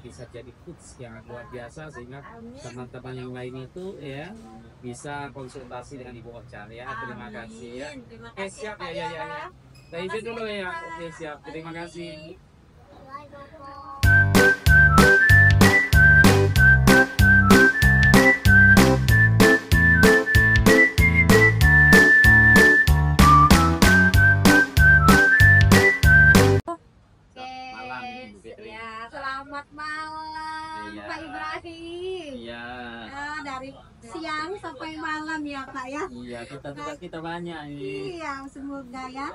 S2: bisa jadi coach yang luar biasa sehingga teman-teman yang lain itu ya bisa konsultasi dengan Ibu Ocha ya. Terima kasih ya.
S5: Amin. Terima
S2: Oke,
S5: kasih
S2: siap
S5: Pak,
S2: ya. Saya izin dulu ya. Oke, siap. Terima kasih. Malam, Ibu Fitri.
S4: Ya, selamat malam
S2: Iya.
S4: Pak Ibrahim.
S2: Iya.
S4: Dari siang sampai malam ya Pak ya.
S2: Iya, kita banyak ini.
S4: Iya, semoga ya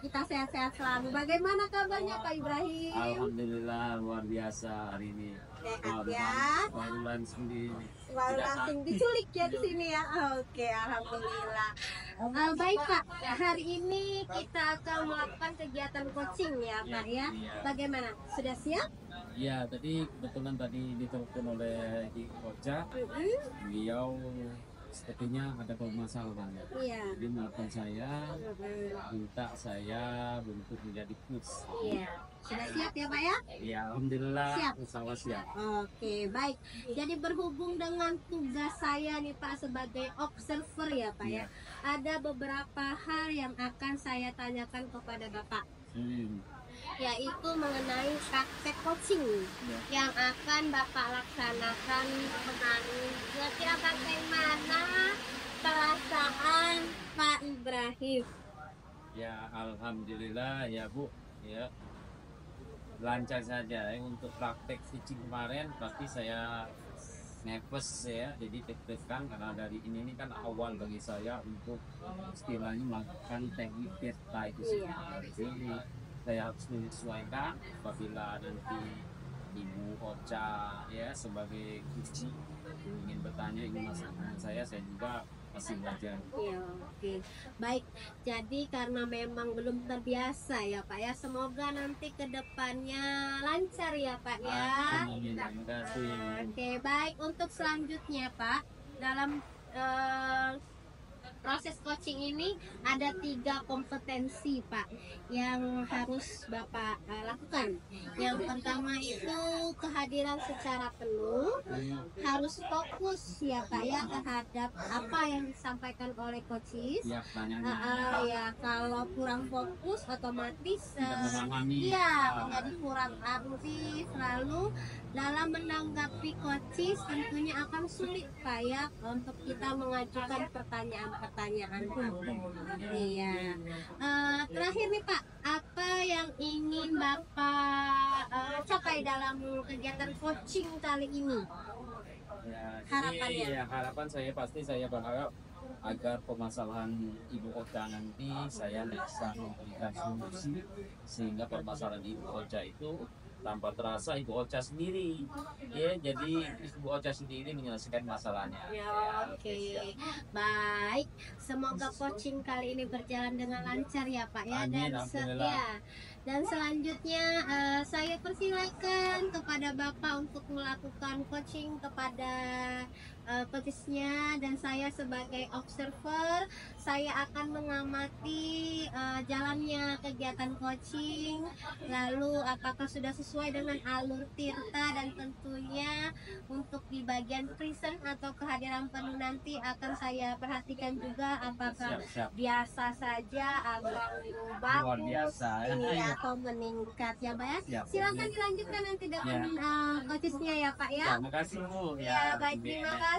S4: kita sehat-sehat selalu. Bagaimana kabarnya Pak Ibrahim?
S2: Alhamdulillah luar biasa hari ini.
S4: Sehat ya.
S2: Baru langsung di
S4: Baru langsung diculik ya di sini ya. Oke, alhamdulillah. Baik Pak, hari ini kita akan melakukan kegiatan coaching ya Pak ya.
S2: Iya.
S4: Bagaimana? Sudah siap?
S2: Iya, tadi kebetulan tadi ditelepon oleh Ibu Ocha. Beliau sepertinya ada permasalahan.
S4: Iya.
S2: Jadi menelpon saya, minta saya untuk menjadi coach.
S4: Iya. Sudah siap ya Pak ya?
S2: Ya, alhamdulillah,
S4: Siap.
S2: insya siap.
S4: Oke, baik. Jadi berhubung dengan tugas saya nih Pak sebagai observer ya Pak ya. Ada beberapa hal yang akan saya tanyakan kepada Bapak, yaitu mengenai praktek coaching yang akan Bapak laksanakan kemarin. Kira-kira bagaimana perasaan Pak Ibrahim?
S2: Ya, alhamdulillah ya Bu. Ya, lancar saja ya. Untuk praktek stitching kemarin pasti saya nervous ya, jadi deg-degan karena dari ini kan awal bagi saya untuk istilahnya melakukan teknik tirta itu sendiri. Jadi saya harus menyesuaikan apabila nanti Ibu Ocha ya sebagai kunci ingin bertanya, ingin masuk dengan saya juga masih belajar.
S4: Ya, oke. Baik, jadi karena memang belum terbiasa ya Pak ya, semoga nanti ke depannya lancar ya Pak ya.
S2: Amin. Terima kasih.
S4: Oke, baik. Untuk selanjutnya Pak, dalam proses coaching ini ada 3 kompetensi Pak yang harus Bapak lakukan. Yang pertama itu kehadiran secara penuh, harus fokus ya Pak ya terhadap apa yang disampaikan oleh coaches.
S2: Ya, pertanyaannya.
S4: Ya, kalau kurang fokus otomatis
S2: Tidak memahami.
S4: menjadi kurang aktif. Lalu dalam menanggapi coaches tentunya akan sulit Pak ya untuk kita mengajukan pertanyaan-pertanyaan. Iya. Terakhir nih Pak, apa yang ingin Bapak capai dalam kegiatan coaching kali ini?
S2: Ya,
S4: Harapannya?
S2: jadi, ya, harapan saya pasti saya berharap agar permasalahan Ibu Ocha nanti saya bisa memberikan solusi sehingga permasalahan Ibu Ocha itu tanpa terasa Ibu Ocha sendiri ya, jadi Ibu Ocha sendiri menyelesaikan masalahnya.
S4: Ya, oke. Baik, semoga coaching kali ini berjalan dengan lancar ya Pak ya.
S2: Amin, alhamdulillah.
S4: Dan selanjutnya saya persilakan kepada Bapak untuk melakukan coaching kepada petisnya, dan saya sebagai observer saya akan mengamati jalannya kegiatan coaching, lalu apakah sudah sesuai dengan alur Tirta, dan tentunya untuk di bagian present atau kehadiran penuh nanti akan saya perhatikan juga apakah
S2: Siap.
S4: biasa saja atau
S2: Luar
S4: bagus
S2: biasa ya.
S4: atau meningkat ya Pak ya.
S2: Siap.
S4: Silakan dilanjutkan nanti dengan coachesnya ya Pak ya.
S2: Terima kasih Bu.
S4: Ya, baik,
S2: Bu.
S4: terima kasih.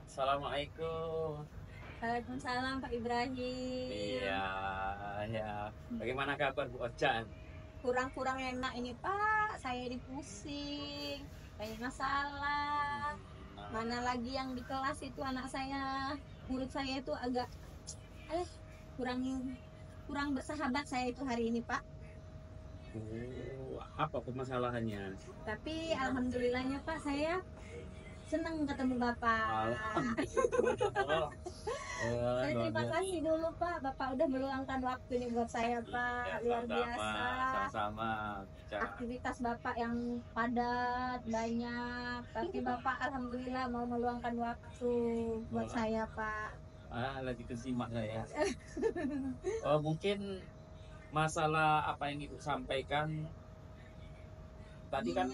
S2: Assalamualaikum.
S5: Waalaikumsalam Pak Ibrahim.
S2: Iya, ya. Bagaimana kabar Bu Ocha?
S5: Kurang-kurang enak ini Pak, saya ini pusing, banyak masalah. Mana lagi yang di kelas itu anak saya, murid saya itu agak kurang bersahabat saya itu hari ini Pak.
S2: Apa permasalahannya?
S5: Tapi alhamdulillahnya Pak, saya senang ketemu Bapak. Saya terima kasih dulu Pak, Bapak udah meluangkan waktunya buat saya Pak, luar biasa.
S2: Sama-sama.
S5: Aktivitas Bapak yang padat banyak, tapi Bapak alhamdulillah mau meluangkan waktu buat saya Pak.
S2: Lagi kesimak saya. Mungkin masalah apa yang Ibu sampaikan tadi kan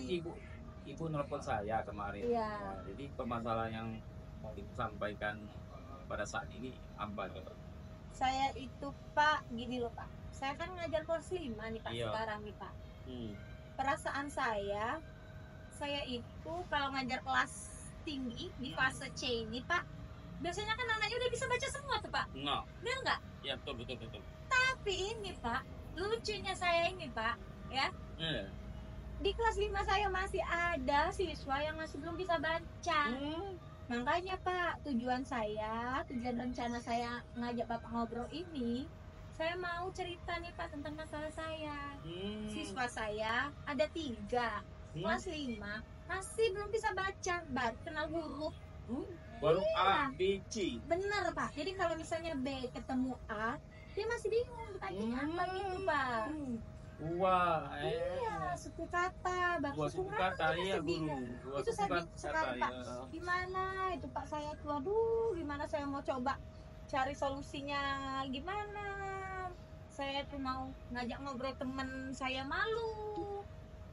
S2: Ibu nelpon saya kemarin.
S5: Iya.
S2: Jadi permasalahan yang mau Ibu sampaikan pada saat ini apa?
S5: Saya itu Pak, gini loh Pak, saya kan ngajar kelas 5 nih Pak.
S2: Iya.
S5: Sekarang nih Pak, perasaan saya itu kalau ngajar kelas tinggi di fase C ini Pak, biasanya kan anaknya udah bisa baca semua tuh Pak.
S2: No.
S5: Bener nggak?
S2: Ya betul.
S5: Tapi ini Pak, lucunya saya ini Pak, ya, di kelas 5 saya masih ada siswa yang masih belum bisa baca. Makanya Pak, tujuan rencana saya ngajak Bapak ngobrol ini, saya mau cerita nih Pak tentang masalah saya. Siswa saya ada 3, kelas 5 masih belum bisa baca, baru kenal huruf.
S2: Baru A, B, C.
S5: Bener Pak, jadi kalau misalnya B ketemu A, dia masih bingung bertanya apa gitu Pak.
S2: Wah,
S5: Iya, suku kata,
S2: suku kata ya
S5: bingung.
S2: guru.
S5: Itu saya bingung sekali Pak. Gimana itu Pak, saya tuh aduh, gimana saya mau coba cari solusinya gimana. Saya tuh mau ngajak ngobrol temen saya malu.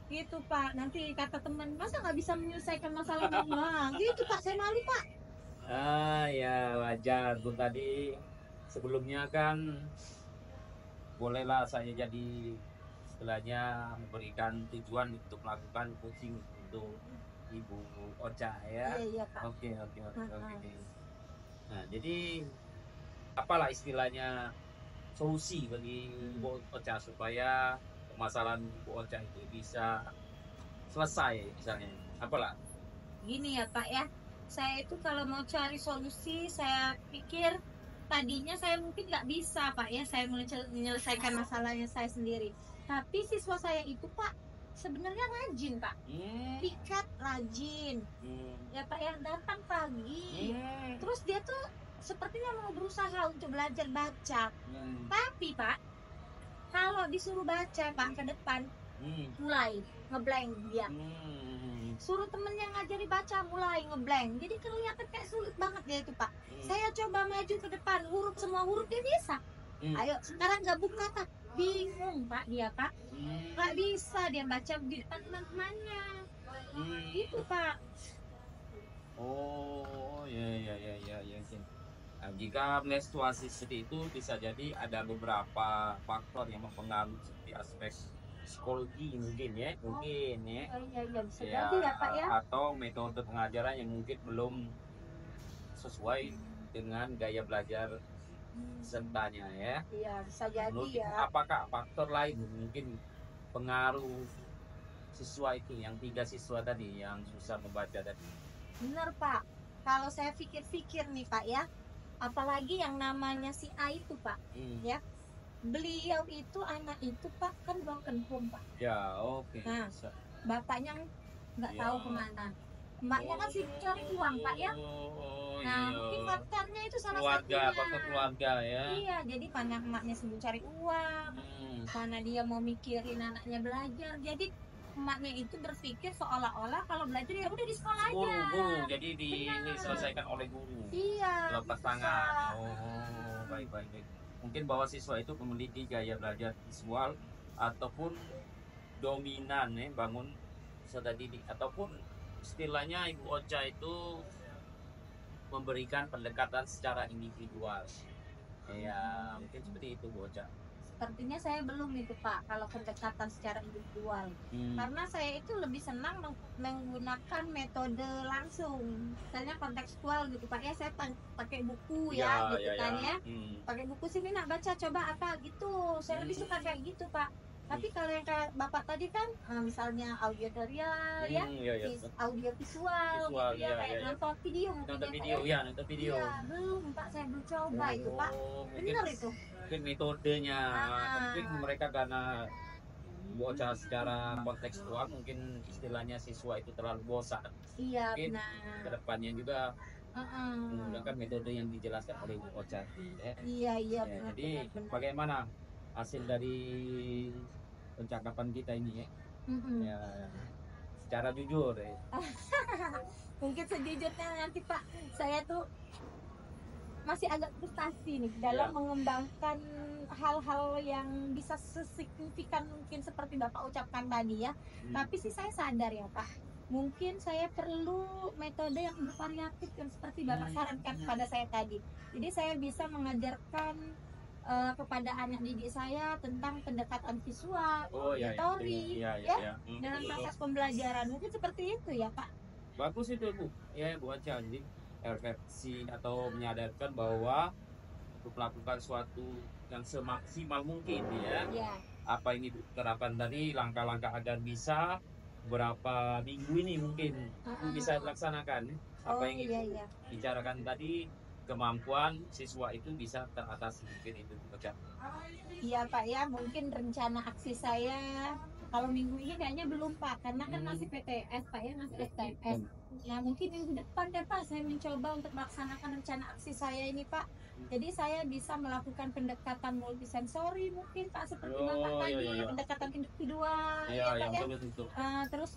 S5: Gitu Pak, nanti kata temen, masa nggak bisa menyelesaikan masalah mama? Gitu Pak, saya malu Pak.
S2: Ya wajar Bu. Tadi sebelumnya kan bolehlah saya jadi istilahnya memberikan tujuan untuk melakukan coaching untuk Ibu Ocha ya.
S5: Iya Pak.
S2: Oke. Nah, jadi apalah istilahnya solusi bagi Ibu Ocha supaya permasalahan Ibu Ocha itu bisa selesai misalnya. Apalah?
S5: Gini ya Pak ya, saya itu kalau mau cari solusi, saya pikir tadinya saya mungkin nggak bisa Pak ya, saya menyelesaikan masalahnya saya sendiri. Tapi siswa saya itu Pak sebenarnya rajin Pak, pikat rajin, ya Pak ya, datang pagi, terus dia tuh sepertinya mau berusaha untuk belajar baca. Tapi Pak, kalau disuruh baca Pak ke depan, mulai ngeblank dia. Suruh temennya ngajari baca, mulai ngeblank. Jadi kelihatan kayak sulit banget dia itu Pak. Saya coba maju ke depan, semua huruf dia bisa. Ayo sekarang gabung kata, bingung Pak dia Pak, nggak bisa dia baca di depan teman-temannya. Itu Pak.
S2: Oh ya. Nah, jika melihat situasi seperti itu, bisa jadi ada beberapa faktor yang mempengaruhi seperti aspek psikologi mungkin ya,
S5: Bisa jadi ya Pak ya.
S2: atau metode pengajaran yang mungkin belum sesuai dengan gaya belajar pesertanya ya.
S5: Iya, bisa jadi
S2: Menurut
S5: ya.
S2: apakah faktor lain mungkin pengaruh siswa itu, yang 3 siswa tadi yang susah membaca tadi?
S5: Bener Pak. Kalau saya pikir-pikir nih Pak ya, apalagi yang namanya si A itu Pak, ya. Beliau itu anak itu Pak kan bang kempung Pak.
S2: Ya, oke.
S5: Nah, bapaknya nggak
S2: Ya.
S5: tahu kemana. Emaknya kan sibuk cari uang Pak ya. Nah,
S2: iya.
S5: mungkin faktornya itu salah
S2: Keluarga,
S5: satunya.
S2: faktor keluarga ya.
S5: Iya, jadi karena emaknya sibuk cari uang, karena dia mau mikirin anaknya belajar, jadi emaknya itu berpikir seolah-olah kalau belajar ya udah di sekolah aja.
S2: Guru, jadi
S5: Benar.
S2: diselesaikan oleh guru.
S5: Iya.
S2: Lepas
S5: bisa.
S2: tangan. Baik. Mungkin bahwa siswa itu memiliki gaya belajar visual ataupun dominan ya, bangun peserta didik, ataupun istilahnya Ibu Ocha itu memberikan pendekatan secara individual. Ya, mungkin seperti itu Bu Ocha.
S5: Sepertinya saya belum itu Pak kalau pendekatan secara individual, karena saya itu lebih senang menggunakan metode langsung, misalnya kontekstual gitu Pak ya. Saya pakai buku ya gitu kan ya. Pakai buku sini nak baca coba apa gitu, saya lebih suka kayak gitu Pak. Tapi kalau yang kayak Bapak tadi kan misalnya auditorial ya, audio visual gitu ya, kayak nonton video mungkin
S2: Nonton
S5: ya,
S2: video
S5: Pak
S2: ya, nonton video.
S5: Iya, belum Pak, saya belum coba itu Pak.
S2: Mungkin
S5: Bener itu.
S2: mungkin metodenya,
S5: Ah.
S2: mungkin mereka karena bocah secara kontekstual, mungkin istilahnya siswa itu terlalu bosan.
S5: Iya
S2: Mungkin
S5: benar.
S2: kedepannya juga menggunakan metode yang dijelaskan oleh Bu Ocha.
S5: Iya
S2: Ya,
S5: benar.
S2: jadi bagaimana hasil dari percakapan kita ini ya? Ya, secara jujur ya.
S5: Mungkin sejujurnya nanti Pak, saya tuh masih agak frustasi nih dalam
S2: Ya.
S5: mengembangkan hal-hal yang bisa sesignifikan mungkin seperti Bapak ucapkan tadi ya. Tapi sih saya sadar ya Pak, mungkin saya perlu metode yang bervariatif yang seperti Bapak sarankan kepada saya tadi. Jadi saya bisa mengajarkan kepada anak didik saya tentang pendekatan visual, teori, dalam proses pembelajaran. Mungkin seperti itu ya Pak.
S2: Bagus itu Bu, ya Bu Ocha. Jadi refleksi atau menyadarkan bahwa untuk melakukan suatu yang semaksimal mungkin ya.
S5: Ya.
S2: Apa yang diterapkan tadi, langkah-langkah agar bisa berapa minggu ini mungkin bisa dilaksanakan. Apa yang Ibu bicarakan tadi, kemampuan siswa itu bisa teratasi, mungkin itu Bu Ocha.
S5: Iya Pak ya, mungkin rencana aksi saya kalau minggu ini kayaknya belum Pak, karena kan masih PTS Pak ya, masih STS. Ya mungkin minggu depan deh Pak, saya mencoba untuk melaksanakan rencana aksi saya ini Pak. Jadi saya bisa melakukan pendekatan multisensori mungkin Pak, seperti Bapak tadi, pendekatan individual ya Pak ya. Terus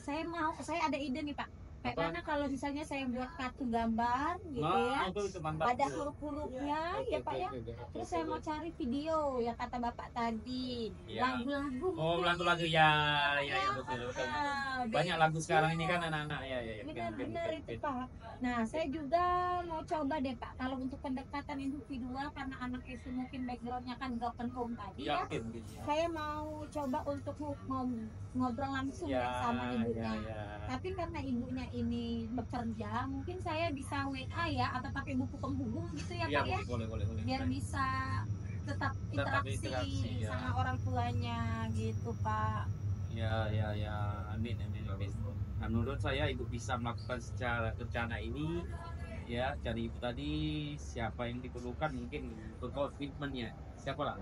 S5: saya ada ide nih Pak. Karena kalau misalnya saya buat kartu gambar gitu ya, ada huruf-hurufnya ya Pak ya. Terus saya mau cari video yang kata Bapak tadi, lagu-lagu.
S2: Lagu-lagu ya betul. Banyak lagu sekarang ini kan anak-anak ya.
S5: Benar itu Pak. Nah saya juga mau coba deh Pak, kalau untuk pendekatan individual karena anak itu mungkin backgroundnya kan broken home tadi ya. Saya mau coba untuk ngobrol langsung sama ibunya. Tapi karena ibunya ini bekerja, mungkin saya bisa WA ya, atau pakai buku penghubung gitu ya Pak ya. Boleh. Biar bisa tetap interaksi sama orang tuanya gitu Pak.
S2: Ya. Amin. Nah, menurut saya Ibu bisa melakukan secara rencana ini ya. Cari Ibu tadi siapa yang diperlukan, mungkin komitmennya siapa lah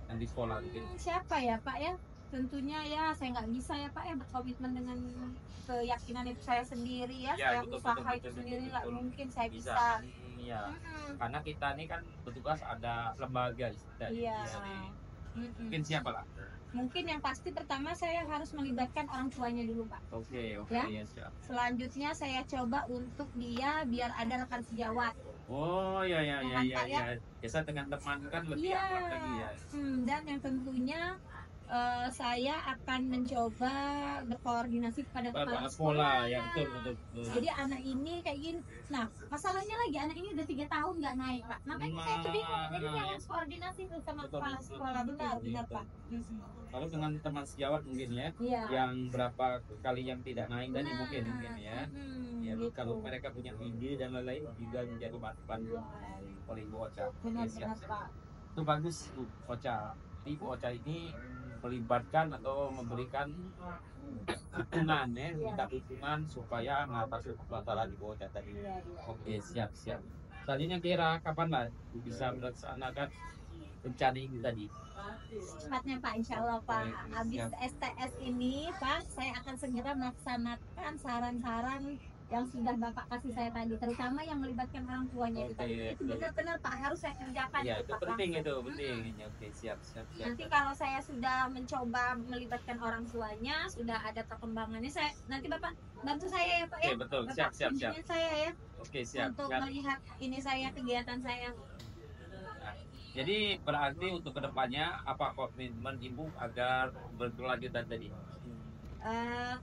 S2: yang di sekolah mungkin.
S5: Siapa ya Pak ya? Tentunya ya saya nggak bisa ya Pak ya berkomitmen dengan keyakinan itu saya sendiri ya. Saya usaha itu sendiri nggak mungkin saya bisa.
S2: Iya. Karena kita ini kan bertugas ada lembaga
S5: Iya.
S2: Mungkin siapa lah?
S5: Mungkin yang pasti pertama saya harus melibatkan orang tuanya dulu Pak.
S2: Oke.
S5: Ya.
S2: Siap.
S5: Selanjutnya saya coba untuk dia biar ada rekan sejawat.
S2: Oh ya. Biasa dengan teman kan lebih akrab lagi ya.
S5: Dan yang tentunya saya akan mencoba berkoordinasi kepada kepala
S2: Sekolah
S5: sekolah.
S2: yang betul.
S5: Jadi anak ini kayak gini. Nah, masalahnya lagi anak ini udah 3 tahun nggak naik, Pak. Makanya saya tuh bingung. Jadi
S2: Nah,
S5: harus koordinasi tuh sama
S2: betul,
S5: kepala
S2: betul,
S5: sekolah.
S2: betul,
S5: Benar,
S2: betul.
S5: Pak.
S2: Lalu dengan teman sejawat mungkin ya,
S5: Iya.
S2: yang berapa kali yang tidak naik tadi mungkin ya. Ya,
S5: gitu.
S2: kalau mereka punya ide dan lain-lain juga menjadi masukan oleh Ibu Ocha.
S5: Benar,
S2: Ya, siap,
S5: benar,
S2: siap.
S5: Pak.
S2: Itu bagus Bu Ocha. Ibu Ocha ini melibatkan atau memberikan dukungan ya, minta dukungan supaya mengatasi masalah di Ibu Ocha tadi.
S5: Iya.
S2: Oke, siap. Selanjutnya kira kapan lah bisa melaksanakan rencana ini tadi?
S5: Cepatnya Pak, insya Allah Pak.
S2: Baik,
S5: Habis
S2: siap.
S5: STS ini Pak, saya akan segera melaksanakan saran-saran yang sudah Bapak kasih saya tadi, terutama yang melibatkan orang tuanya itu
S2: Oke,
S5: tadi.
S2: iya,
S5: Itu
S2: betul.
S5: benar-benar Pak harus saya kerjakan
S2: Ya,
S5: itu,
S2: itu
S5: Pak,
S2: penting
S5: langsung.
S2: itu, penting. Oke, siap.
S5: Nanti kalau saya sudah mencoba melibatkan orang tuanya, sudah ada perkembangannya, saya nanti Bapak bantu saya ya Pak ya.
S2: Oke, betul.
S5: Bapak
S2: Siap.
S5: bimbingin saya ya
S2: Oke, siap.
S5: untuk melihat ini saya kegiatan saya.
S2: Jadi berarti untuk kedepannya apa komitmen Ibu agar berkelanjutan tadi?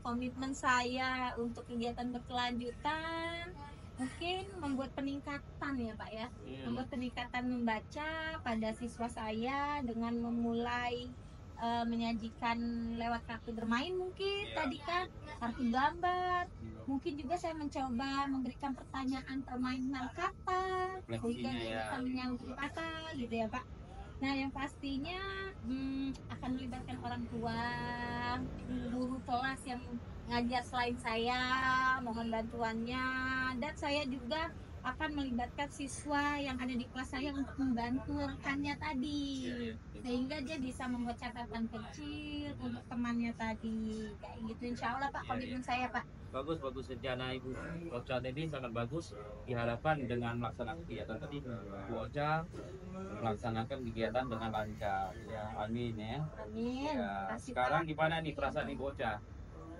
S5: Komitmen saya untuk kegiatan berkelanjutan mungkin membuat peningkatan ya Pak ya, membuat peningkatan membaca pada siswa saya dengan memulai menyajikan lewat kartu bermain mungkin
S2: Iya.
S5: tadi kan, kartu gambar, mungkin juga saya mencoba memberikan pertanyaan permainan kata sehingga
S2: Fleksinya
S5: dia
S2: ya.
S5: bisa menyambung kata gitu ya Pak. Nah yang pastinya akan melibatkan orang tua, guru kelas yang ngajar selain saya, mohon bantuannya, dan saya juga akan melibatkan siswa yang ada di kelas saya untuk membantu rekannya tadi, sehingga dia bisa membuat catatan kecil untuk temannya tadi, kayak gitu. Insya Allah Pak, komitmen saya Pak.
S2: Bagus rencana Ibu Ocha tadi sangat bagus. Diharapkan dengan melaksanakan kegiatan tadi Ibu Ocha melaksanakan kegiatan dengan lancar. Ya, amin ya.
S5: Amin.
S2: Ya,
S5: Kasih
S2: sekarang
S5: Pak.
S2: gimana nih perasaan Ibu Ocha?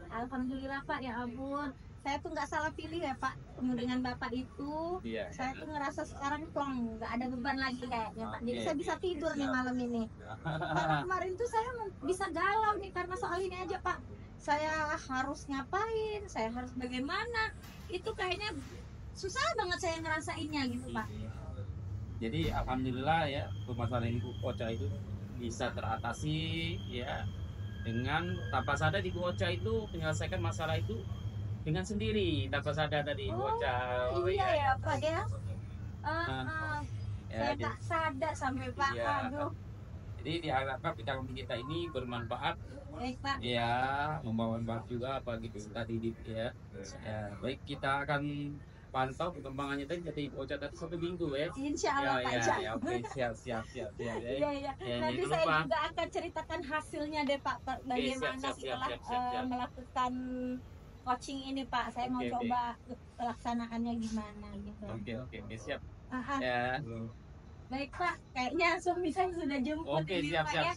S5: Alhamdulillah Pak, ya ampun. Saya tuh nggak salah pilih ya Pak, dengan Bapak itu.
S2: Iya.
S5: Saya tuh ngerasa sekarang plong, nggak ada beban lagi kayaknya Pak. Jadi
S2: Oke.
S5: saya bisa tidur nih malam ini. Karena kemarin tuh saya bisa galau nih karena soal ini aja Pak. Saya harus ngapain, saya harus bagaimana. Itu kayaknya susah banget saya ngerasainnya gitu Pak.
S2: Jadi alhamdulillah ya permasalahan Ibu Ocha itu bisa teratasi ya dengan tanpa sadar Ibu Ocha itu menyelesaikan masalah itu dengan sendiri tanpa sadar tadi Ibu Ocha.
S5: Iya ya Pak ya.
S2: Ya,
S5: Saya
S2: jadi-
S5: tak sadar sampai Pak.
S2: Iya.
S5: Aduh,
S2: Jadi diharapkan kita ini bermanfaat
S5: baik Pak.
S2: ya, membawa manfaat juga apa gitu tadi ya. Ya, baik kita akan pantau perkembangannya tadi kata Ibu Ocha tadi 1 minggu ya.
S5: Insya Allah Pak. Insya Allah.
S2: Oke, siap.
S5: Iya,
S2: Ya.
S5: iya.
S2: Ya,
S5: Nanti
S2: jangan
S5: saya
S2: lupa.
S5: juga akan ceritakan hasilnya deh Pak, bagaimana
S2: siap.
S5: setelah
S2: Siap.
S5: melakukan coaching ini Pak. Saya mau
S2: Oke.
S5: coba pelaksanaannya gimana gitu.
S2: Oke, siap.
S5: Aha,
S2: Ya.
S5: baik Pak, kayaknya suami saya sudah jemput
S2: Oke,
S5: ini
S2: siap.
S5: Pak ya.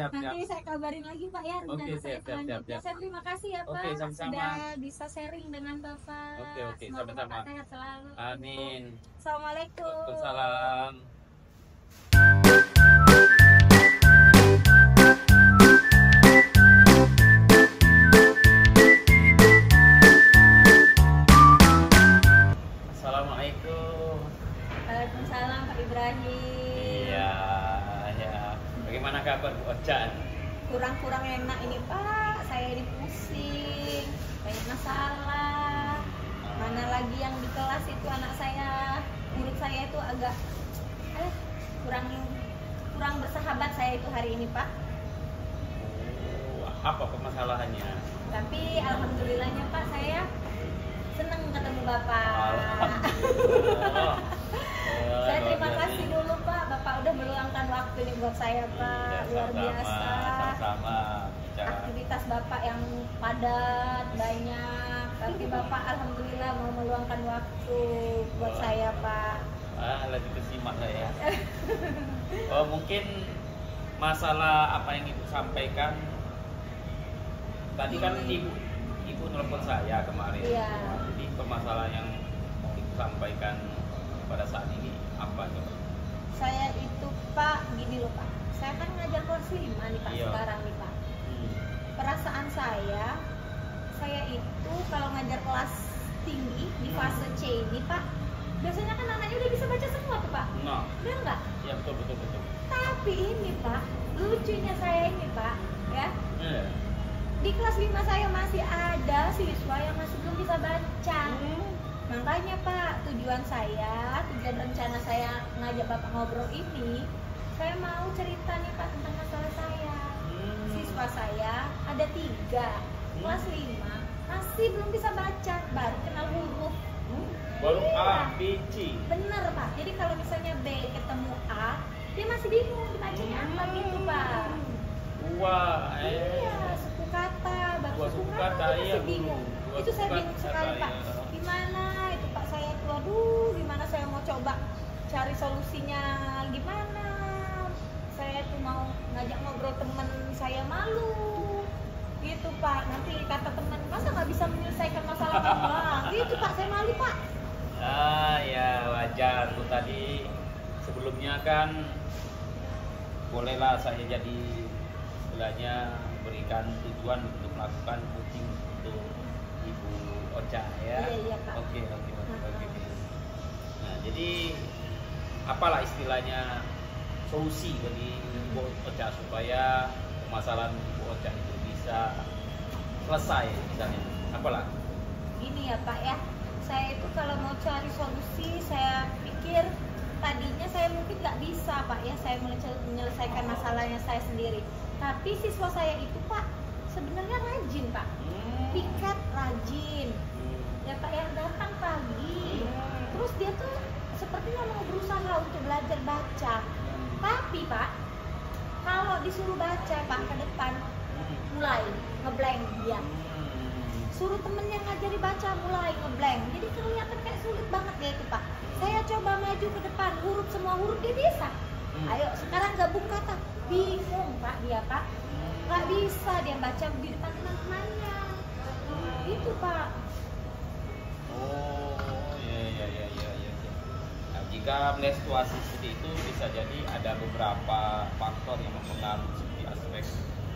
S5: Nanti saya kabarin lagi Pak ya rencana
S2: Oke,
S5: saya
S2: siap.
S5: selanjutnya. Saya terima kasih ya Pak,
S2: Oke, sama-sama.
S5: sudah bisa sharing dengan Bapak.
S2: Oke,
S5: Semoga
S2: sama-sama.
S5: Bapak sehat selalu.
S2: Amin.
S5: Assalamualaikum.
S2: Waalaikumsalam. Assalamualaikum.
S5: Waalaikumsalam Pak Ibrahim.
S2: Iya, ya. Bagaimana kabar Bu Ocha?
S5: Kurang-kurang enak ini Pak, saya ini pusing, banyak masalah. Mana lagi yang di kelas itu anak saya, murid saya itu agak kurang bersahabat saya itu hari ini Pak.
S2: Apa permasalahannya?
S5: Tapi alhamdulillahnya Pak, saya senang ketemu Bapak.
S2: Alhamdulillah.
S5: Saya terima kasih dulu Pak, Bapak udah meluangkan waktu ini buat saya Pak, luar biasa.
S2: Sama.
S5: Aktivitas Bapak yang padat, banyak, tapi Bapak alhamdulillah mau meluangkan waktu buat saya Pak.
S2: Lagi bersimak saya. Oh, mungkin masalah apa yang Ibu sampaikan tadi kan Ibu nelpon saya kemarin.
S5: Iya.
S2: Jadi permasalahan yang mau Ibu sampaikan pada saat ini apa coba?
S5: Saya itu Pak, gini loh Pak, saya kan ngajar kelas 5 nih Pak
S2: Iya.
S5: sekarang nih Pak. perasaan saya itu kalau ngajar kelas tinggi di fase C ini Pak, biasanya kan anaknya udah bisa baca semua tuh Pak.
S2: Nah,
S5: Benar nggak?
S2: ya betul.
S5: Tapi ini Pak, lucunya saya ini Pak, ya,
S2: Iya.
S5: di kelas 5 saya masih ada siswa yang masih belum bisa baca. Makanya Pak, tujuan rencana saya ngajak Bapak ngobrol ini, saya mau cerita nih Pak tentang masalah saya. Siswa saya ada 3, kelas 5 masih belum bisa baca, baru kenal huruf.
S2: Baru
S5: Iya.
S2: A, B, C.
S5: Bener Pak, jadi kalau misalnya B ketemu A, dia masih bingung dibacanya apa gitu Pak.
S2: Wah,
S5: Iya, suku kata, baru
S2: Dua
S5: suku
S2: suku
S5: kata
S2: kata,
S5: dia
S2: iya,
S5: masih bingung.
S2: dua
S5: Itu saya
S2: suku
S5: bingung
S2: kata,
S5: sekali Pak.
S2: iya.
S5: Gimana itu Pak, saya tuh aduh, gimana saya mau coba cari solusinya gimana? Saya tuh mau ngajak ngobrol temen saya malu. Gitu Pak, nanti kata teman, masa nggak bisa menyelesaikan masalah Bang? Gitu Pak, saya malu Pak.
S2: Ya wajar tuh tadi. Sebelumnya kan bolehlah saya jadi istilahnya berikan tujuan untuk melakukan coaching untuk Ibu Ocha ya.
S5: Iya, Pak.
S2: Oke. Nah, jadi apalah istilahnya solusi bagi Ibu Ocha supaya permasalahan Ibu Ocha itu bisa selesai misalnya. Apalah?
S5: Gini ya Pak ya, saya itu kalau mau cari solusi, saya pikir tadinya saya mungkin nggak bisa Pak ya, saya menyelesaikan masalahnya saya sendiri. Tapi siswa saya itu Pak sebenarnya rajin Pak, piket rajin ya Pak ya, datang pagi, terus dia tuh sepertinya mau berusaha untuk belajar baca. Tapi Pak, kalau disuruh baca Pak ke depan mulai ngeblank dia. Suruh temennya ngajari baca mulai ngeblank, jadi kelihatan kayak sulit banget dia itu Pak. Saya coba maju ke depan, semua huruf dia bisa. Ayo sekarang gabung kata, bingung Pak dia Pak, nggak bisa dia baca di depan teman-temannya. Itu Pak.
S2: Oh, ya. Nah, jika melihat situasi seperti itu bisa jadi ada beberapa faktor yang mempengaruhi seperti aspek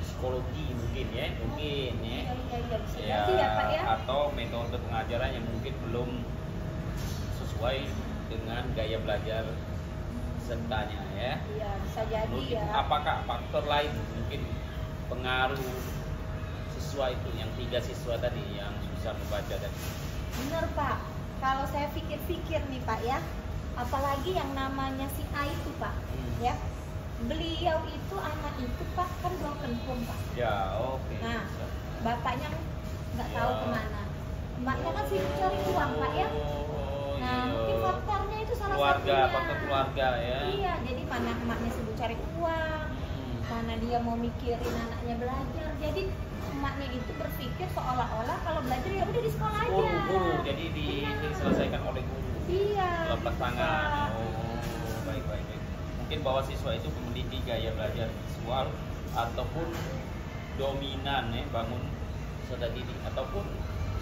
S2: psikologi mungkin ya.
S5: Iya, bisa
S2: Ya,
S5: jadi ya Pak ya.
S2: atau metode pengajaran yang mungkin belum sesuai dengan gaya belajar sertanya ya.
S5: Iya bisa jadi
S2: Mungkin
S5: ya.
S2: apakah faktor lain mungkin pengaruh siswa itu yang 3 siswa tadi yang susah membaca tadi?
S5: Bener Pak, kalau saya pikir-pikir nih Pak ya, apalagi yang namanya si A itu Pak, ya, beliau itu anak itu Pak kan belum kempung Pak.
S2: Ya, oke.
S5: Nah, bapaknya nggak tahu kemana, emaknya kan sibuk cari uang Pak ya.
S2: Oh,
S5: Nah,
S2: iya.
S5: mungkin faktornya itu salah
S2: Keluarga,
S5: satunya.
S2: faktor keluarga ya.
S5: Iya, jadi mana emaknya sibuk cari uang, mana dia mau mikirin anaknya belajar. Jadi emaknya itu berpikir seolah-olah kalau belajar ya udah di sekolah aja.
S2: Guru, jadi diselesaikan oleh guru.
S5: Iya.
S2: Lepas tangan.
S5: bisa.
S2: Oh, baik. Mungkin bahwa siswa itu memiliki gaya belajar visual ataupun dominan ya, bangun peserta didik, ataupun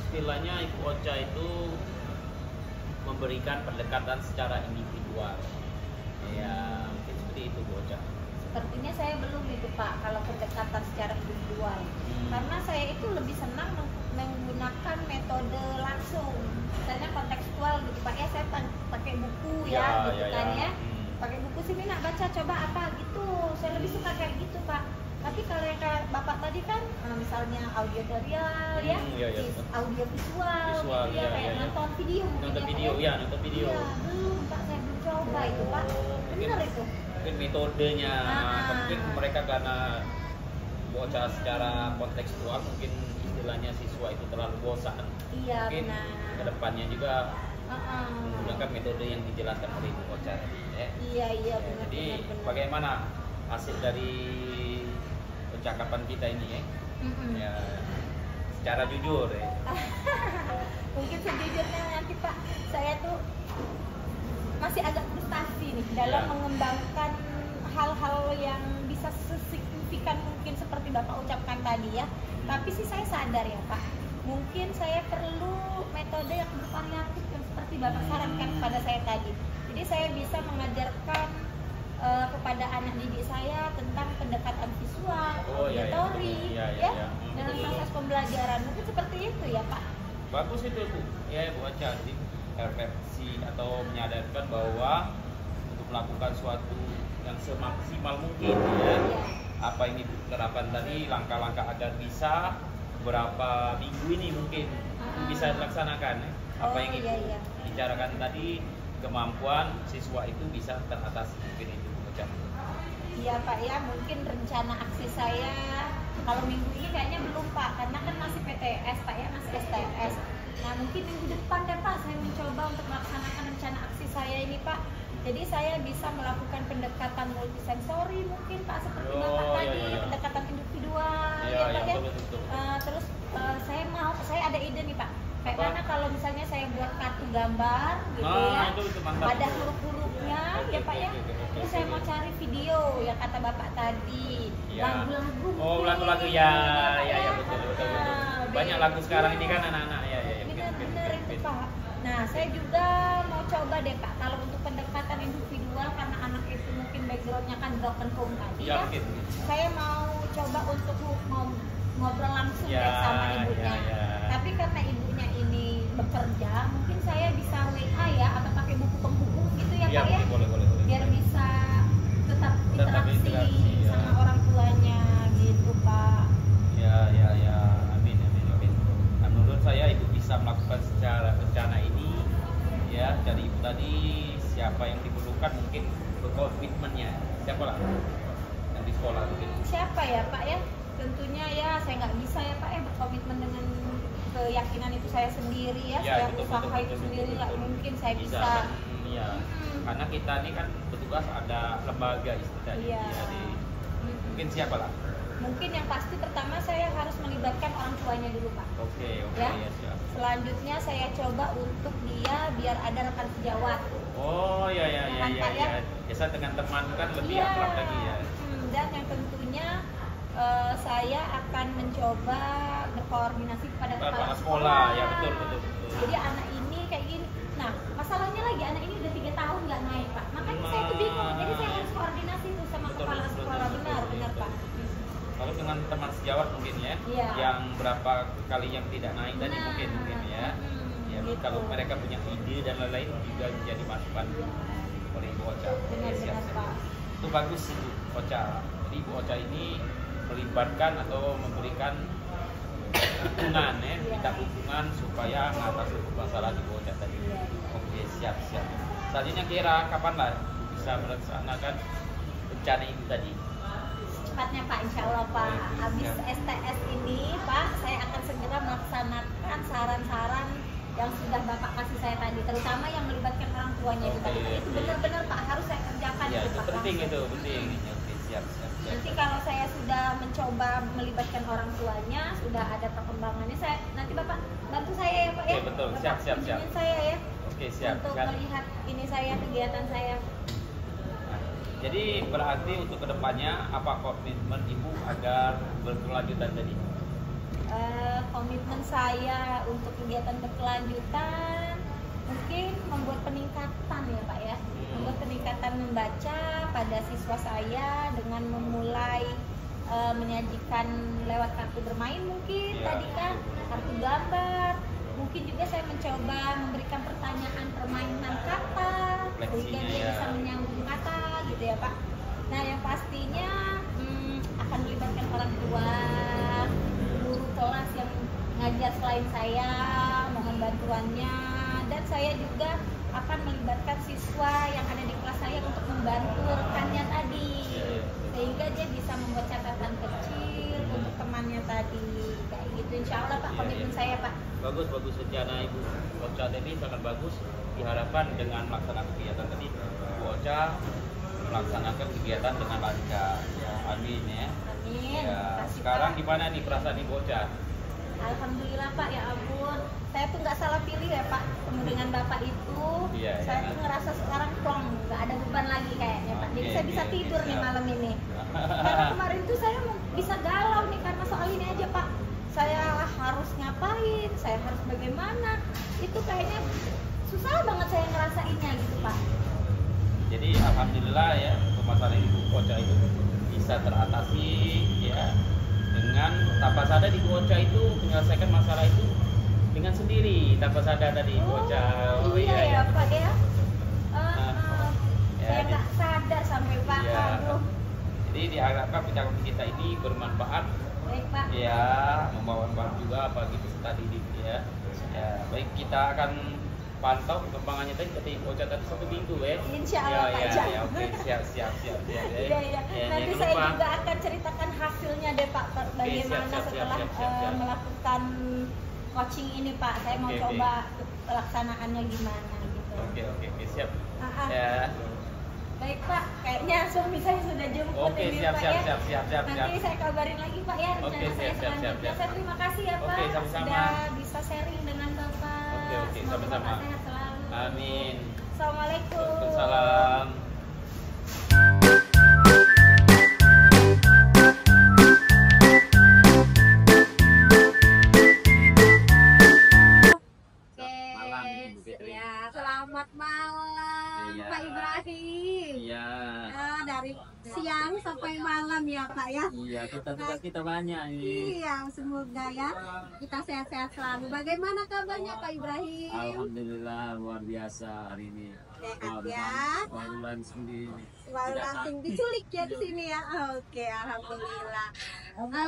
S2: istilahnya Ibu Ocha itu memberikan pendekatan secara individual. Ya, mungkin seperti itu Bu Ocha.
S5: Sepertinya saya belum itu Pak kalau pendekatan secara individual. Karena saya itu lebih senang menggunakan metode langsung. Misalnya kontekstual gitu Pak ya, saya pakai buku ya, gitu kan ya. Pakai buku sini nak baca coba apa gitu. Saya lebih suka kayak gitu Pak. Tapi kalau yang kayak Bapak tadi kan misalnya audio tutorial ya,
S2: Iya.
S5: audio visual gitu ya, kayak nonton video mungkin
S2: Nonton
S5: ya,
S2: video,
S5: Pak,
S2: ya nonton video.
S5: Iya, belum Pak, saya belum coba itu Pak. Bener itu.
S2: Mungkin metodenya, atau mungkin mereka karena baca secara kontekstual, mungkin istilahnya siswa itu terlalu bosan.
S5: Iya
S2: Mungkin
S5: benar.
S2: kedepannya juga menggunakan metode yang dijelaskan oleh Ibu Ocha tadi ya.
S5: Iya benar.
S2: Jadi
S5: benar.
S2: bagaimana hasil dari percakapan kita ini ya? Ya, secara jujur ya.
S5: Mungkin sejujurnya nanti Pak, saya tuh masih agak frustasi nih dalam
S2: Ya.
S5: mengembangkan hal-hal yang bisa sesignifikan mungkin seperti Bapak ucapkan tadi ya. Tapi sih saya sadar ya Pak, mungkin saya perlu metode yang bervariatif yang seperti Bapak sarankan kepada saya tadi. Jadi saya bisa mengajarkan kepada anak didik saya tentang pendekatan visual,
S2: Oh, iya, iya.
S5: auditori,
S2: Iya, iya,
S5: ya,
S2: iya.
S5: dalam
S2: Betul.
S5: proses pembelajaran. Mungkin seperti itu ya Pak.
S2: Bagus itu Bu. Ya Bu Ocha, jadi refleksi atau menyadarkan bahwa untuk melakukan suatu yang semaksimal mungkin ya.
S5: Iya.
S2: Apa yang Ibu terapkan tadi, langkah-langkah agar bisa berapa minggu ini mungkin bisa dilaksanakan ya. Apa
S5: Oh,
S2: yang Ibu
S5: iya, iya.
S2: bicarakan tadi, kemampuan siswa itu bisa teratasi mungkin itu Bu Ocha.
S5: Iya Pak ya, mungkin rencana aksi saya kalau minggu ini kayaknya belum Pak, karena kan masih PTS Pak ya, masih STS. Nah mungkin minggu depan deh Pak, saya mencoba untuk melaksanakan rencana aksi saya ini Pak. Jadi saya bisa melakukan pendekatan multisensori mungkin Pak, seperti
S2: Oh,
S5: Bapak
S2: iya,
S5: tadi,
S2: iya, iya.
S5: pendekatan individual
S2: Iya,
S5: ya Pak
S2: iya,
S5: ya.
S2: betul.
S5: Terus saya ada ide nih Pak. Kayak
S2: Apa?
S5: mana kalau misalnya saya buat kartu gambar gitu ya.
S2: Itu mantap.
S5: Ada huruf-hurufnya ya Pak ya. Terus saya mau cari video yang kata Bapak tadi,
S2: Iya.
S5: lagu-lagu.
S2: Oh,
S5: mungkin,
S2: lagu-lagu ya,
S5: Pak
S2: ya, ya, betul.
S5: Nah,
S2: Banyak lagu sekarang ini kan anak-anak ya, ya.
S5: Benar-benar itu Pak. Nah, saya juga mau coba deh Pak, kalau untuk pendekatan individual karena anak itu mungkin backgroundnya kan broken home tadi
S2: Ya,
S5: ya.
S2: mungkin.
S5: Saya mau coba untuk ngobrol langsung
S2: Ya,
S5: deh sama ibunya.
S2: ya, ya.
S5: Tapi karena ibunya ini bekerja, mungkin saya bisa WA ya atau pakai buku penghubung gitu ya
S2: Iya,
S5: Pak ya.
S2: boleh.
S5: Biar bisa tetap
S2: Tetap
S5: interaksi
S2: interaksi, ya.
S5: sama orang tuanya gitu Pak.
S2: Ya. Amin. Nah, menurut saya Ibu bisa melakukan secara rencana ini ya. Dari Ibu tadi siapa yang diperlukan mungkin komitmennya. Siapa lah yang di sekolah mungkin.
S5: Siapa ya Pak ya? Tentunya ya saya nggak bisa ya Pak ya berkomitmen dengan keyakinan itu saya sendiri ya.
S2: Ya,
S5: Saya
S2: betul,
S5: usaha
S2: betul,
S5: itu
S2: betul,
S5: sendiri nggak
S2: betul.
S5: mungkin saya bisa.
S2: Iya. Karena kita ini kan bertugas ada lembaga istilahnya.
S5: Iya.
S2: Jadi mungkin siapa lah.
S5: Mungkin yang pasti pertama saya harus melibatkan orang tuanya dulu Pak.
S2: Oke,
S5: Ya.
S2: ya siap.
S5: Selanjutnya saya coba untuk dia biar ada rekan sejawat.
S2: Oh ya.
S5: Pak, ya.
S2: Biasa dengan teman kan lebih
S5: Iya.
S2: akrab lagi ya.
S5: Dan yang tentunya saya akan mencoba berkoordinasi kepada
S2: Kepala sekolah, ya betul.
S5: Jadi anak ini kayak gini. Nah, masalahnya lagi anak ini udah 3 tahun nggak naik Pak. Makanya saya tuh bingung. Jadi saya harus koordinasi tuh sama
S2: Betul,
S5: kepala
S2: betul,
S5: sekolah.
S2: betul,
S5: Benar
S2: betul.
S5: Pak.
S2: Lalu dengan teman sejawat mungkin ya,
S5: Iya.
S2: yang berapa kali yang tidak naik tadi
S5: Nah,
S2: mungkin ya. Ya,
S5: gitu.
S2: kalau mereka punya ide dan lain-lain juga menjadi masukan oleh Ibu Ocha.
S5: Benar,
S2: Siap.
S5: Pak.
S2: Itu bagus Ibu Ocha. Jadi Ibu Ocha ini melibatkan atau memberikan dukungan ya,
S5: Iya.
S2: minta dukungan supaya mengatasi masalah Ibu Ocha tadi.
S5: Iya.
S2: Oke, siap. Selanjutnya kira kapan lah bisa melaksanakan rencana Ibu tadi?
S5: Cepatnya Pak, insya Allah Pak. Habis
S2: Ya.
S5: STS ini Pak, saya akan segera melaksanakan saran-saran yang sudah Bapak kasih saya tadi, terutama yang melibatkan orang tuanya itu tadi.
S2: Oke.
S5: Itu benar-benar Pak harus saya kerjakan
S2: Ya,
S5: itu,
S2: itu
S5: Pak,
S2: penting
S5: langsung.
S2: itu, penting. Oke, siap.
S5: Nanti kalau saya sudah mencoba melibatkan orang tuanya, sudah ada perkembangannya, nanti Bapak bantu saya ya Pak ya.
S2: Oke, betul.
S5: Bapak
S2: Siap.
S5: kunjungin saya ya
S2: Oke, siap.
S5: untuk
S2: Kan?
S5: melihat ini saya, kegiatan saya.
S2: Nah, jadi berarti untuk kedepannya apa komitmen Ibu agar berkelanjutan tadi?
S5: Komitmen saya untuk kegiatan berkelanjutan mungkin membuat peningkatan ya Pak ya, membuat peningkatan membaca pada siswa saya dengan memulai menyajikan lewat kartu bermain mungkin
S2: Ya.
S5: tadi kan, kartu gambar, mungkin juga saya mencoba memberikan pertanyaan permainan kata sehingga
S2: Fleksinya
S5: dia
S2: ya.
S5: bisa menyambung kata gitu ya Pak. Nah yang pastinya akan melibatkan orang tua, guru kelas yang ngajar selain saya, mohon bantuannya, dan saya juga akan melibatkan siswa yang ada di kelas saya untuk membantu rekannya tadi, sehingga dia bisa membuat catatan kecil untuk temannya tadi, kayak gitu. Insya Allah Pak,
S2: Iya,
S5: komitmen
S2: iya.
S5: saya Pak.
S2: Bagus rencana Ibu Ocha tadi sangat bagus. Diharapkan dengan melaksanakan kegiatan tadi Ibu Ocha melaksanakan kegiatan dengan lancar. Ya, amin ya.
S5: Amin.
S2: Ya,
S5: Terima kasih,
S2: sekarang
S5: Pak.
S2: gimana nih perasaan Ibu Ocha?
S5: Alhamdulillah Pak, ya ampun. Saya tuh nggak salah pilih ya Pak, ketemu dengan Bapak itu.
S2: Iya,
S5: Saya
S2: iya.
S5: tuh ngerasa sekarang plong, nggak ada beban lagi kayaknya Pak. Jadi
S2: Oke,
S5: saya bisa
S2: oke,
S5: tidur nih
S2: siap.
S5: malam ini. Karena kemarin tuh saya bisa galau nih karena soal ini aja Pak. Saya harus ngapain, saya harus bagaimana. Itu kayaknya susah banget saya ngerasainnya gitu Pak.
S2: Jadi alhamdulillah ya untuk masalah Ibu Ocha itu bisa teratasi ya dengan tanpa sadar Ibu Ocha itu menyelesaikan masalah itu dengan sendiri tanpa sadar dari Ibu Ocha.
S5: Iya ya Pak ya.
S2: Ya,
S5: Saya nggak sadar sampai Pak.
S2: ya.
S5: Aduh.
S2: Jadi diharapkan percakapan kita ini bermanfaat
S5: Baik Pak.
S2: ya, membawa manfaat juga bagi peserta didik ya. Ya, baik, kita akan pantau perkembangannya tadi dari Ibu Ocha tadi 1 minggu ya.
S5: Insya Allah Pak.
S2: Ya, ya, oke, siap.
S5: Iya iya.
S2: Ya,
S5: Nanti
S2: jangan
S5: saya
S2: lupa.
S5: juga akan ceritakan hasilnya deh Pak. Bagaimana
S2: siap,
S5: setelah
S2: siap.
S5: melakukan coaching ini Pak. Saya mau
S2: Oke.
S5: coba pelaksanaannya gimana gitu.
S2: Oke, siap.
S5: Ah.
S2: Ya.
S5: Baik Pak, kayaknya suami saya sudah jemput
S2: Oke,
S5: ini
S2: siap.
S5: Pak ya. Nanti saya kabarin lagi Pak ya rencana
S2: Oke,
S5: saya
S2: siap.
S5: selanjutnya. Saya terima kasih ya Pak
S2: Oke, sama-sama.
S5: sudah bisa sharing dengan Bapak.
S2: Oke,
S5: Semoga
S2: sama-sama.
S5: Bapak sehat selalu.
S2: Amin.
S5: Assalamualaikum.
S2: Waalaikumsalam.
S4: Oke,
S2: Malam, Ibu Fitri.
S4: ya, selamat malam
S2: Iya.
S4: Pak Ibrahim.
S2: Iya.
S4: Dari siang sampai malam ya Pak ya.
S2: Iya, tugas kita banyak ini.
S4: Iya, semoga ya kita sehat-sehat selalu. Bagaimana kabarnya Pak Ibrahim?
S2: Alhamdulillah luar biasa hari ini.
S4: Sehat ya.
S2: Baru langsung di
S4: Baru langsung diculik ya di sini ya. Oke, alhamdulillah.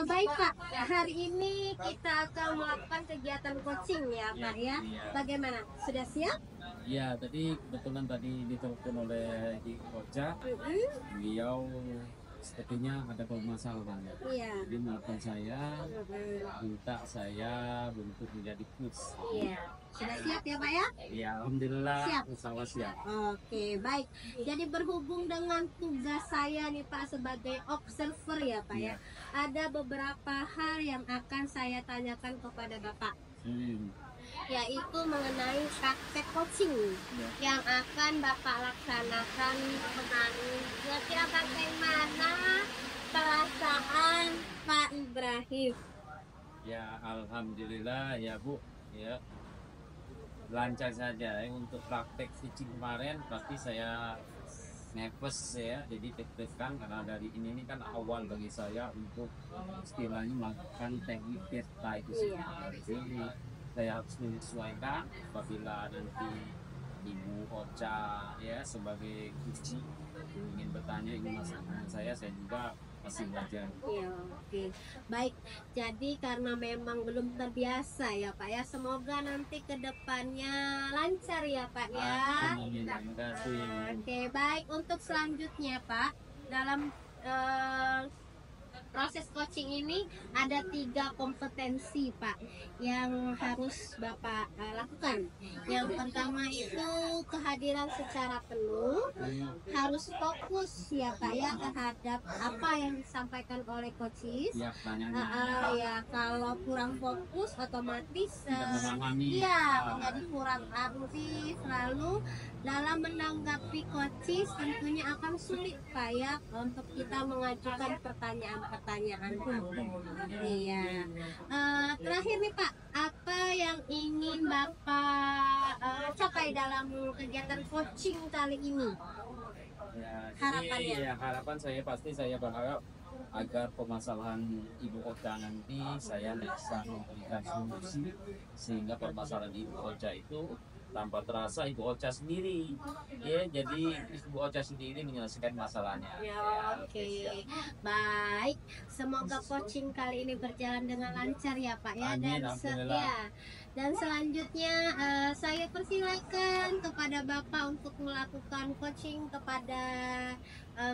S4: Baik Pak, hari ini kita akan melakukan kegiatan coaching ya Pak ya.
S2: Iya.
S4: Bagaimana? Sudah siap?
S2: Iya, tadi kebetulan tadi ditelepon oleh Ibu Ocha. Beliau sepertinya ada permasalahan.
S4: Iya.
S2: Jadi menelpon saya, minta saya untuk menjadi coach.
S4: Iya. Sudah siap ya Pak ya?
S2: Ya, alhamdulillah,
S4: Siap.
S2: insya Allah siap.
S4: Oke, baik. Jadi berhubung dengan tugas saya nih Pak sebagai observer ya Pak ya. Ada beberapa hal yang akan saya tanyakan kepada Bapak, yaitu mengenai praktek coaching yang akan Bapak laksanakan kemarin. Kira-kira bagaimana perasaan Pak Ibrahim?
S2: Ya, alhamdulillah ya Bu, ya lancar saja ya. Untuk praktek stitching kemarin pasti saya nervous ya, jadi deg-degan karena dari ini kan awal bagi saya untuk istilahnya melakukan teknik Tirta itu sendiri. Jadi saya harus menyesuaikan apabila nanti Ibu Ocha ya sebagai kunci ingin bertanya, ingin masuk dengan saya juga masih belajar.
S4: Ya, oke. Baik, jadi karena memang belum terbiasa ya Pak ya, semoga nanti kedepannya lancar ya Pak ya.
S2: Amin, terima kasih.
S4: Oke, baik. Untuk selanjutnya Pak, dalam proses coaching ini ada 3 kompetensi Pak yang harus Bapak lakukan. Yang pertama itu kehadiran secara penuh, harus fokus ya Pak ya terhadap apa yang disampaikan oleh coaches.
S2: Ya, tanyanya
S4: Ya, kalau kurang fokus otomatis
S2: tidak memahami.
S4: iya menjadi kurang aktif. Lalu dalam menanggapi coaches tentunya akan sulit Pak ya untuk kita mengajukan pertanyaan-pertanyaan. Iya. Terakhir nih Pak, apa yang ingin Bapak capai dalam kegiatan coaching kali ini?
S2: Ya,
S4: Harapannya?
S2: jadi, ya, harapan saya pasti saya berharap agar permasalahan Ibu Ocha nanti saya bisa memberikan solusi sehingga permasalahan Ibu Ocha itu tanpa terasa Ibu Ocha sendiri ya, jadi Ibu Ocha sendiri menyelesaikan masalahnya.
S4: Ya, oke. Baik, semoga coaching kali ini berjalan dengan lancar ya Pak ya.
S2: Amin,
S4: Dan
S2: alhamdulillah.
S4: dan selanjutnya saya persilakan kepada Bapak untuk melakukan coaching kepada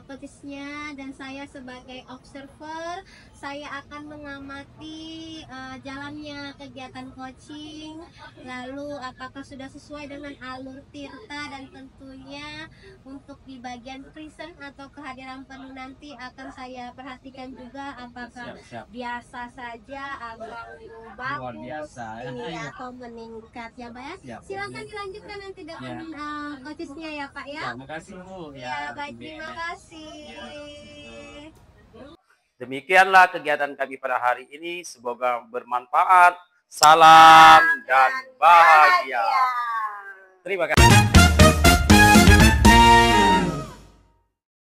S4: coachesnya, dan saya sebagai observer saya akan mengamati jalannya kegiatan coaching, lalu apakah sudah sesuai dengan alur Tirta, dan tentunya untuk di bagian present atau kehadiran penuh nanti akan saya perhatikan juga apakah
S2: Siap.
S4: biasa saja atau
S2: Luar
S4: bagus
S2: biasa.
S4: ini atau meningkat ya Pak ya.
S2: Siap.
S4: Silakan dilanjutkan nanti dengan coachesnya ya Pak ya.
S2: Terima kasih Bu.
S4: Ya, baik, terima kasih.
S2: Demikianlah kegiatan kami pada hari ini. Semoga bermanfaat. Salam dan bahagia. Terima kasih.